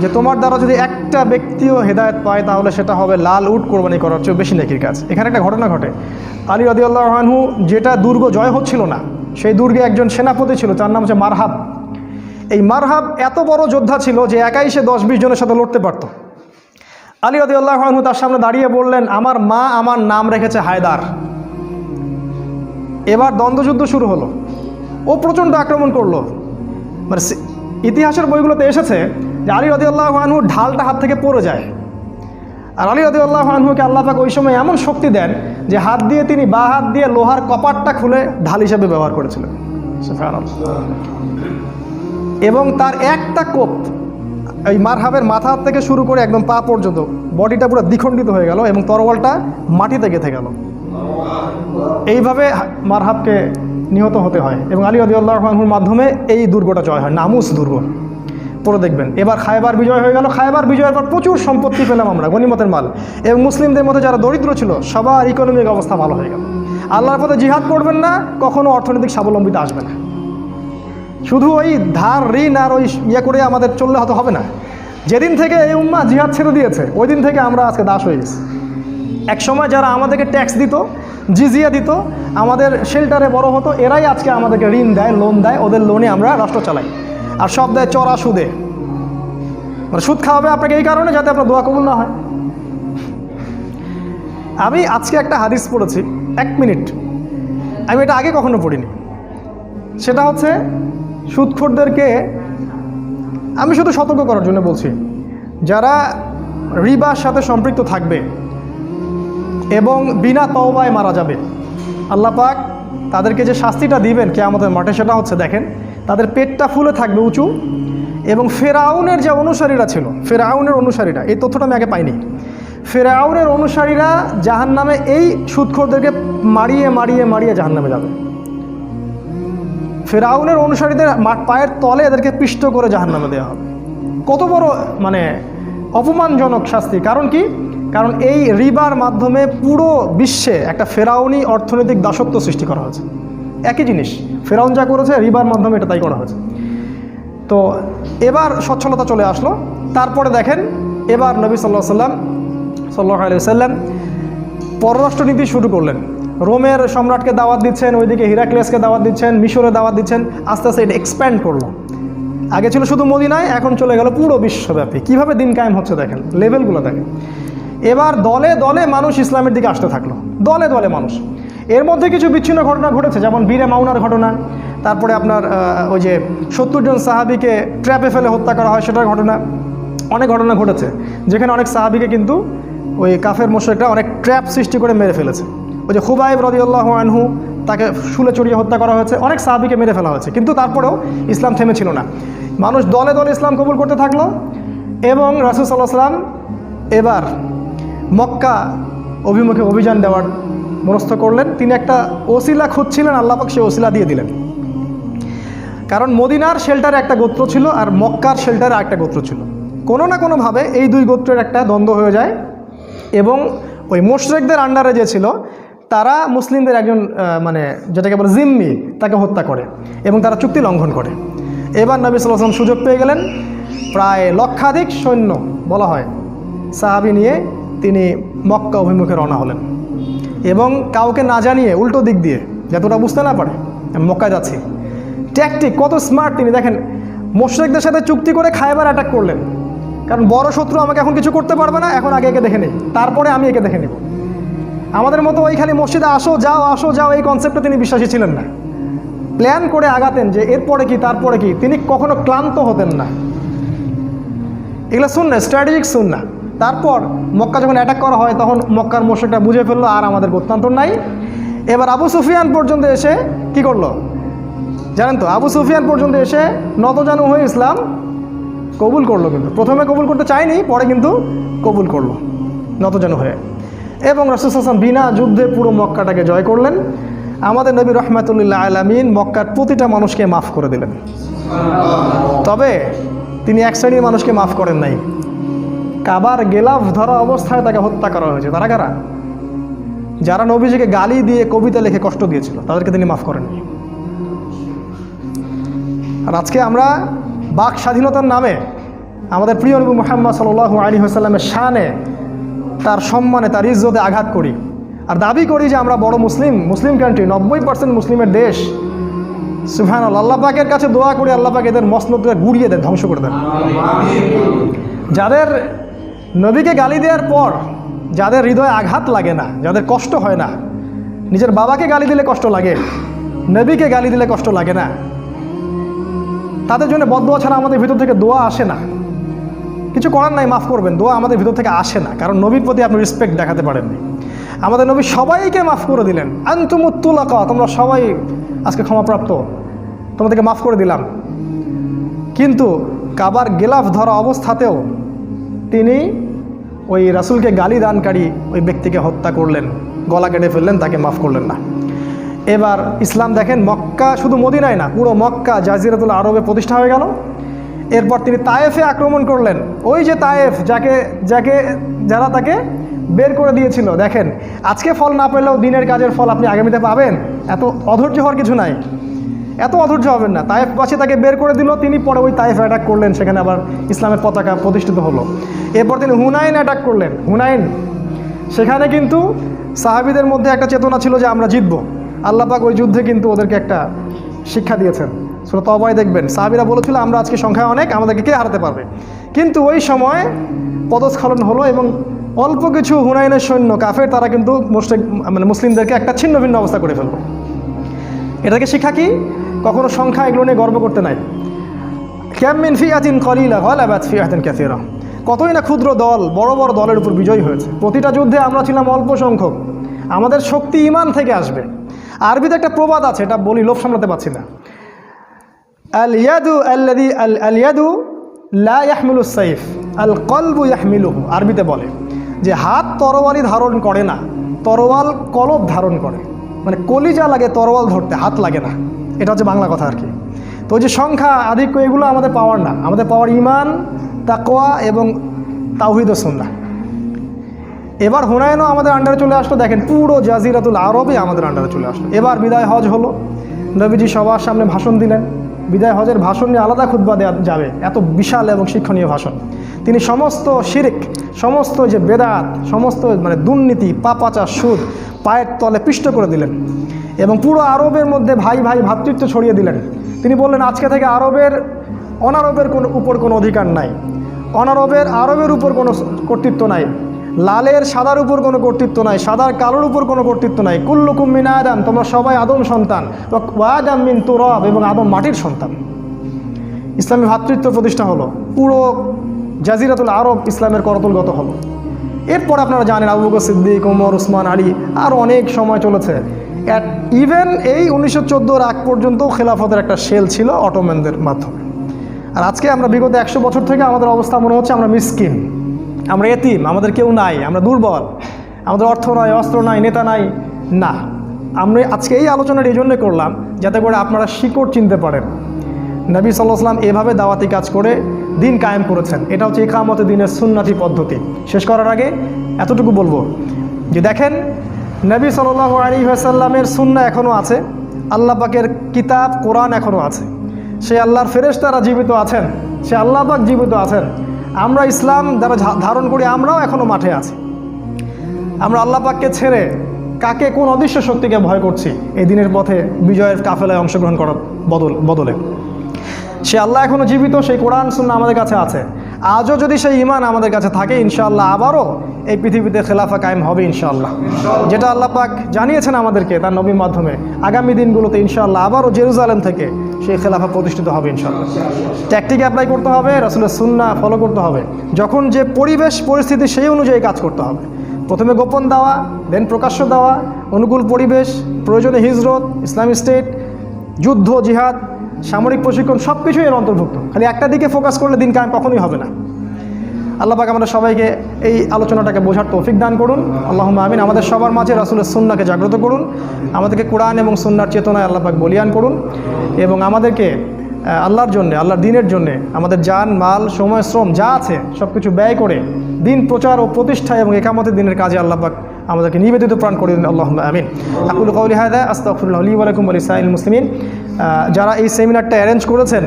[SPEAKER 1] যে তোমার দ্বারা যদি একটা ব্যক্তিও হেদায়েত পায় তাহলে সেটা হবে লাল উট কোরবানি করার চেয়ে বেশি নেকির কাজ। এখানে একটা ঘটনা ঘটে। আলী রাদিয়াল্লাহু আনহু যেটা দুর্গ জয় হচ্ছিল না, সেই দুর্গে একজন সেনাপতি ছিল, তার নাম হচ্ছে মারহাব। এই মারহাব এত বড় যোদ্ধা ছিল যে একাই সে 10-20 জনের সাথে লড়তে পারত। আলী রাদিয়াল্লাহু আনহু তার সামনে দাঁড়িয়ে বললেন, আমার মা আমার নাম রেখেছে হায়দার। এবার দ্বন্দ্বযুদ্ধ শুরু হলো। ও প্রচণ্ড আক্রমণ করলো। মানে ইতিহাসের বইগুলোতে এসেছে যে আলী রাদিয়াল্লাহু আনহু ঢালটা হাত থেকে পড়ে যায়। আর আলী রাদিয়াল্লাহু আনহুকে আল্লাহ পাক ওই সময় এমন শক্তি দেন যে হাত দিয়ে তিনি বা হাত দিয়ে লোহার কপাটটা খুলে ঢাল হিসেবে ব্যবহার করেছিলেন। এবং তার একটা কোপ এই মারহাবের মাথা থেকে শুরু করে একদম পা পর্যন্ত বডিটা পুরো দ্বিখণ্ডিত হয়ে গেল এবং তরোয়ালটা মাটিতে গেঁথে গেল। এইভাবে মারহাবকে নিহত হতে হয় এবং আলী রাদিয়াল্লাহু আনহুর মাধ্যমে এই দুর্গটা জয় হয়, নামুস দুর্গ। পরে দেখবেন এবার খায়বার বিজয় হয়ে গেল। খায়বার বিজয়ের পর প্রচুর সম্পত্তি পেলাম আমরা, গনিমতের মাল, এবং মুসলিমদের মধ্যে যারা দরিদ্র ছিল সবার ইকোনমিক অবস্থা ভালো হয়ে গেল। আল্লাহর পথে জিহাদ করবেন না, কখনো অর্থনৈতিক স্বাবলম্বিতা আসবে না। শুধু ওই ধার ঋণ আর ওই করে আমাদের চললে হয়তো হবে না। যেদিন থেকে এই উম্মাহ জিহাদ ছেড়ে দিয়েছে ওই দিন থেকে আমরা আজকে দাস হয়ে গেছি। এক সময় যারা আমাদেরকে ট্যাক্স দিত, জিজিয়া দিত, আমাদের শেল্টারে বড় হতো, এরাই আজকে আমাদেরকে ঋণ দেয়, লোন দেয়। ওদের লোনে আমরা রাষ্ট্র চালাই, আর সব দেয় চড়া সুদে। মানে সুদ খাওয়াবে আপনাকে এই কারণে যাতে আপনার দোয়া কবুল না হয়। আমি আজকে একটা হাদিস পড়েছি, 1 মিনিট, আমি এটা আগে কখনো পড়িনি। সেটা হচ্ছে সুদখোরদেরকে আমি শুধু সতর্ক করার জন্য বলছি, যারা রিবার সাথে সম্পৃক্ত থাকবে এবং বিনা তওবায় মারা যাবে, আল্লাহ পাক তাদেরকে যে শাস্তিটা দিবেন কিয়ামতের মাঠে সেটা হচ্ছে, দেখেন, তাদের পেটটা ফুলে থাকবে উঁচু। এবং ফেরাউনের যে অনুসারীরা ছিল, ফেরাউনের অনুসারীরা, এই তথ্যটা আমি আগে পাইনি, ফেরাউনের অনুসারীরা জাহান্নামে এই সুদখোরদেরকে মারিয়ে মারিয়ে মারিয়ে জাহান্নামে যাবে। ফেরাউনের অনুসারীদের পায়ের তলে এদেরকে পিষ্ট করে জাহান্নামে দেওয়া হবে। কত বড় মানে অপমানজনক শাস্তি! কারণ কি? কারণ এই রিবার মাধ্যমে পুরো বিশ্বে একটা ফেরাউনি অর্থনৈতিক দাসত্ব সৃষ্টি করা হয়েছে। একই জিনিস ফেরাউন যা করেছে, রিবার মাধ্যমে এটা তাই করা হয়েছে। তো এবার সচ্ছলতা চলে আসলো। তারপরে দেখেন, এবার নবী সাল্লাল্লাহু আলাইহি ওয়াসাল্লাম পররাষ্ট্রনীতি শুরু করলেন। রোমের সম্রাটকে দাওয়াত দিচ্ছেন, ওইদিকে হিরাক্লিয়াসকে দাওয়াত দিচ্ছেন, মিশরে দাওয়াত দিচ্ছেন। আস্তে আস্তে এটা এক্সপ্যান্ড করলো। আগে ছিল শুধু মদিনায়, এখন চলে গেল পুরো বিশ্বব্যাপী। কিভাবে দিন কায়েম হচ্ছে দেখেন, লেভেলগুলো দেখেন। এবার দলে দলে মানুষ ইসলামের দিকে আসতে থাকলো, দলে দলে মানুষ। এর মধ্যে কিছু বিচ্ছিন্ন ঘটনা ঘটেছে, যেমন বীরে মাউনার ঘটনা, তারপরে আপনার ওই যে 70 জন সাহাবীকে ট্র্যাপে ফেলে হত্যা করা হয় সেটার ঘটনা। অনেক ঘটনা ঘটেছে যেখানে অনেক সাহাবীকে কিন্তু ওই কাফের মুশরিকরা অনেক ট্র্যাপ সৃষ্টি করে মেরে ফেলেছে। ওই যে খুবাইব রাদিয়াল্লাহু আনহু, তাকে শুলে চড়িয়ে হত্যা করা হয়েছে, অনেক সাহাবীকে মেরে ফেলা হয়েছে। কিন্তু তারপরেও ইসলাম থেমেছিল না, মানুষ দলে দলে ইসলাম কবুল করতে থাকলো। এবং রাসূল সাল্লাল্লাহু আলাইহি ওয়াসাল্লাম এবার মক্কা অভিমুখে অভিযান দেওয়ার মনস্থ করলেন। তিনি একটা ওসিলা খুঁজছিলেন, আল্লাহ পাক সেই ওসিলা দিয়ে দিলেন। কারণ মদিনার শেল্টারে একটা গোত্র ছিল আর মক্কার শেল্টারে একটা গোত্র ছিল। কোনো না কোনোভাবে এই দুই গোত্রের একটা দ্বন্দ্ব হয়ে যায় এবং ওই মুশরিকদের আন্ডারে যে ছিল তারা মুসলিমদের একজন মানে যেটাকে বলে জিম্মি, তাকে হত্যা করে এবং তারা চুক্তি লঙ্ঘন করে। এবার নবী সাল্লাল্লাহু আলাইহি ওয়াসাল্লাম সুযোগ পেয়ে গেলেন, প্রায় লক্ষাধিক সৈন্য বলা হয় সাহাবী নিয়ে তিনি মক্কা অভিমুখে রওনা হলেন। এবং কাউকে না জানিয়ে উল্টো দিক দিয়ে, যাতে ওরা বুঝতে না পারে আমি মক্কায় যাচ্ছি। ট্যাকটিক কত স্মার্ট! তিনি দেখেন মুশরিকদের সাথে চুক্তি করে খায়বার অ্যাটাক করলেন, কারণ বড় শত্রু আমাকে এখন কিছু করতে পারবে না, এখন আগে একে দেখে নিই, তারপরে আমি একে দেখে নিব। আমাদের মতো ওই খালি মসজিদে আসো যাও এই কনসেপ্টে তিনি বিশ্বাসী ছিলেন না। প্ল্যান করে আগাতেন যে এরপরে কি তারপরে কি। তিনি কখনো ক্লান্ত হতেন না। এগুলো সুন্নাহ, স্ট্র্যাটেজিক সুন্নাহ। তারপর মক্কা যখন অ্যাটাক করা হয় তখন মক্কার মুশরিকরা বুঝে ফেললো আর আমাদের গত্যন্তর নাই। এবার আবু সুফিয়ান পর্যন্ত এসে কি করলো জানেন তো? আবু সুফিয়ান পর্যন্ত এসে নতজানু হয়ে ইসলাম কবুল করলো। কিন্তু প্রথমে কবুল করতে চায়নি, পরে কিন্তু কবুল করলো নতজানু হয়ে। এবং রাসূল সাল্লাল্লাহু আলাইহি ওয়াসাল্লাম বিনা যুদ্ধে পুরো মক্কাটাকে জয় করলেন। আমাদের নবী রাহমাতুল্লিল আলামিন মক্কার প্রতিটা মানুষকে মাফ করে দিলেন। তবে তিনি এক শ্রেণীর মানুষকে মাফ করেন নাই। কাবার গেলাফ ধরা অবস্থায় তাকে হত্যা করা হয়েছে। তারা কারা? যারা নবীজিকে গালি দিয়ে কবিতা লিখে কষ্ট দিয়েছিল, তাদেরকে তিনি মাফ করেননি। আর আজকে আমরা বাক স্বাধীনতার নামে আমাদের প্রিয় নবী মুহাম্মদ সাল্লাল্লাহু আলাইহি ওয়াসাল্লামের শানে, তার সম্মানে, তার ইজ্জতে আঘাত করি আর দাবি করি যে আমরা বড় মুসলিম কান্ট্রি, 90% মুসলিমের দেশ। সুবহানাল্লাহ। আল্লাহ পাকের কাছে দোয়া করে আল্লাহ পাক এদের মসনদকে গুড়িয়ে দেন, ধ্বংস করে দেন। যাদের নবীকে গালি দেওয়ার পর যাদের হৃদয়ে আঘাত লাগে না, যাদের কষ্ট হয় না, নিজের বাবাকে গালি দিলে কষ্ট লাগে, নবীকে গালি দিলে কষ্ট লাগে না, তাদের জন্য বদদোয়া ছাড়া আমাদের ভিতর থেকে দোয়া আসে না। কিছু করার নাই, মাফ করবেন, দোয়া আমাদের ভিতর থেকে আসে না, কারণ নবীর প্রতি আপনি রেসপেক্ট দেখাতে পারেননি। আমাদের নবী সবাইকে মাফ করে দিলেন, আনতুমুত তুলাকা, তোমরা সবাই আজকে ক্ষমাপ্রাপ্ত, তোমাদেরকে মাফ করে দিলাম। কিন্তু কাবার গিলাফ ধরা অবস্থাতেও তিনি ওই রাসূলকে গালি দানকারী ওই ব্যক্তিকে হত্যা করলেন, গলা কেটে ফেললেন, তাকে মাফ করলেন না। এবার ইসলাম দেখেন মক্কা, শুধু মদিনায় না, পুরো মক্কা জাজিরাতুল আরবে প্রতিষ্ঠা হয়ে গেল। এরপর তিনি তায়েফে আক্রমণ করলেন। ওই যে তায়েফ, যারা তাকে বের করে দিয়েছিল, দেখেন আজকে ফল না পেলেও দিনের কাজের ফল আপনি আগামীতে পাবেন। এত অধৈর্য হওয়ার কিছু নাই, এত অধৈর্য হবেন না। তায়েফবাসী তাকে বের করে দিল, তিনি পরে ওই তায়েফ অ্যাটাক করলেন, সেখানে আবার ইসলামের পতাকা প্রতিষ্ঠিত হলো। এরপর তিনি হুনাইন অ্যাটাক করলেন। হুনাইন, সেখানে কিন্তু সাহাবীদের মধ্যে একটা চেতনা ছিল যে আমরা জিতব। আল্লাহ পাক ওই যুদ্ধে কিন্তু ওদেরকে একটা শিক্ষা দিয়েছেন। সূরা তওবায় দেখবেন সাহাবীরা বলেছিল আমরা আজকে সংখ্যায় অনেক, আমাদেরকে কে হারাতে পারবে। কিন্তু ওই সময় পদস্খলন হলো এবং অল্প কিছু হুনাইনের সৈন্য কাফের, তারা কিন্তু মুসলিমদেরকে একটা ছিন্ন ভিন্ন অবস্থা করে ফেলল। এটাকে শিক্ষা কি? কখনো সংখ্যা এগুলো নিয়ে গর্ব করতে নাই। কাম মিন ফিআতিন কলিলা গালাবাত ফিআতান কাসীরা, কতই না ক্ষুদ্র দল বড় বড় দলের উপর বিজয়ী হয়েছে। প্রতিটা যুদ্ধে আমরা ছিলাম অল্প সংখ্যক। আমাদের শক্তি ঈমান থেকে আসবে। আরবিতে একটা প্রবাদ আছে, এটা বলি, লোভ সামলাতে পারছি না। আল ইয়াদু লা ইয়াহমিলু সাইফ আল কলবু ইয়াহমিলুহু, আরবিতে বলে যে হাত তরোয়ালি ধারণ করে না, তরোয়াল কলব ধারণ করে। মানে কলিজা লাগে তরোয়াল ধরতে, হাত লাগে না। এটা হচ্ছে বাংলা কথা আর কি। তো ওই যে সংখ্যা আধিক্য, এগুলো আমাদের পাওয়ার না, আমাদের পাওয়ার ঈমান, তাকওয়া এবং তাওহীদ ও সুন্নাহ। এবার হুনাইনও আমাদের আন্ডারে চলে আসলো। দেখেন পুরো জাজিরাতুল আরবে আমাদের আন্ডারে চলে আসলো। এবার বিদায় হজ হলো, নবীজি সবার সামনে ভাষণ দিলেন। বিদায় হজের ভাষণ নিয়ে আলাদা খুতবা দেওয়া যাবে, এত বিশাল এবং শিক্ষণীয় ভাষণ। তিনি সমস্ত শিরক, সমস্ত যে বেদাত, সমস্ত দুর্নীতি, পাপাচার, সুদ পায়ের তলে পিষ্ট করে দিলেন এবং পুরো আরবের মধ্যে ভাই ভাই ভ্রাতৃত্ব ছড়িয়ে দিলেন। তিনি বললেন আজকে থেকে অনারবের উপর কোনো অধিকার নাই, আরবের উপর কোনো কর্তৃত্ব নাই, লালের সাদার উপর কোনো কর্তৃত্ব নাই, সাদার কালোর উপর কোনো কর্তৃত্ব নাই। কুল্লুকুম মিন আদম, তোমরা সবাই আদম সন্তান, ওয়া আদম মিন তুরাব, এবং আদম মাটির সন্তান। ইসলামী ভ্রাতৃত্ব প্রতিষ্ঠা হলো, পুরো জাজিরাতুল আরব ইসলামের করতলগত হলো। এরপর আপনারা জানেন আবু বকর সিদ্দিক, ওমর, উসমান, আলী, আর অনেক সময় চলেছে। ইভেন এই 1914 আগ পর্যন্ত খেলাফতের একটা সেল ছিল অটোম্যানদের মাধ্যমে। আর আজকে আমরা বিগত 100 বছর থেকে আমাদের অবস্থা মনে হচ্ছে আমরা মিসকিন, আমরা এতিম, আমাদের কেউ নাই, আমরা দুর্বল, আমাদের অর্থ নাই, অস্ত্র নাই, নেতা নাই। না, আমরা আজকে এই আলোচনাটা এই জন্য করলাম যাতে করে আপনারা শিকড় চিনতে পারেন। নবী সাল্লাল্লাহু আলাইহি ওয়াসাল্লাম এভাবে দাওয়াতি কাজ করে দিন কায়েম করেছেন। এটা হচ্ছে ইকামতে দ্বীনের সুন্নতি পদ্ধতি। শেষ করার আগে এতটুকু বলবো যে দেখেন, নবী সাল্লাল্লাহু আলাইহি ওয়াসাল্লামের সুন্নাহ এখনও আছে, আল্লাহ পাকের কিতাব কোরআন এখনও আছে, সে আল্লাহর ফেরেশতারা জীবিত আছেন, সে আল্লাহ পাক জীবিত আছেন। আমরা ইসলাম যারা ধারণ করি আমরাও এখনও মাঠে আছি। আমরা আল্লাহ পাককে ছেড়ে কাকে, কোন অদৃশ্য শক্তিকে ভয় করছি এই দিনের পথে বিজয়ের কাফেলায় অংশগ্রহণ করার বদলে? সে আল্লাহ এখনও জীবিত, সেই কোরআন সুন্নাহ আমাদের কাছে আছে। আজও যদি সেই ঈমান আমাদের কাছে থাকে, ইনশাআল্লাহ আবারও এই পৃথিবীতে খেলাফা কায়েম হবে ইনশাআল্লাহ। যেটা আল্লাহ পাক জানিয়েছেন আমাদেরকে তার নবীর মাধ্যমে, আগামী দিনগুলোতে ইনশাআল্লাহ আবারও জেরুজালেম থেকে সেই খেলাফা প্রতিষ্ঠিত হবে ইনশাআল্লাহ। ট্যাকটিক অ্যাপ্লাই করতে হবে, রাসূলের সুন্নাহ ফলো করতে হবে। যখন যে পরিবেশ পরিস্থিতি সেই অনুযায়ী কাজ করতে হবে। প্রথমে গোপন দেওয়া, দেন প্রকাশ্য দেওয়া, অনুকূল পরিবেশ, প্রয়োজনে হিজরত, ইসলামিক স্টেট, যুদ্ধ, জিহাদ, সামরিক প্রশিক্ষণ, সব কিছুই এর অন্তর্ভুক্ত। খালি একটা দিকে ফোকাস করলে দিন কায়েম কখনোই হবে না। আল্লাহ পাক আমাদের সবাইকে এই আলোচনাটাকে বোঝার তৌফিক দান করুন, আল্লাহুম্মা আমিন। আমাদের সবার মাঝে রাসূলের সুন্নাহকে জাগ্রত করুন, আমাদেরকে কোরআন এবং সুন্নাহর চেতনায় আল্লাহ পাক বলিয়ান করুন, এবং আমাদেরকে আল্লাহর জন্যে, আল্লাহর দ্বীনের জন্যে আমাদের জান, মাল, সময়, শ্রম যা আছে সব কিছু ব্যয় করে দিন প্রচার ও প্রতিষ্ঠা এবং একামতের দিনের কাজে আল্লাহ পাক আমাদেরকে নিবেদিত প্রাণ করে দিন, আল্লাহুম্মা আমিন। আকুলু কওলি হাযা আস্তাগফিরুল্লাহ লি ওয়া লাকুম ওয়া লিসাইরিল মুসলিমিন। যারা এই সেমিনারটা অ্যারেঞ্জ করেছেন,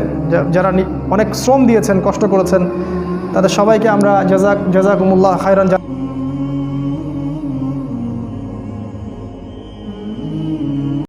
[SPEAKER 1] যারা অনেক শ্রম দিয়েছেন, কষ্ট করেছেন, তাদের সবাইকে আমরা জাযাকুমুল্লাহ খায়রান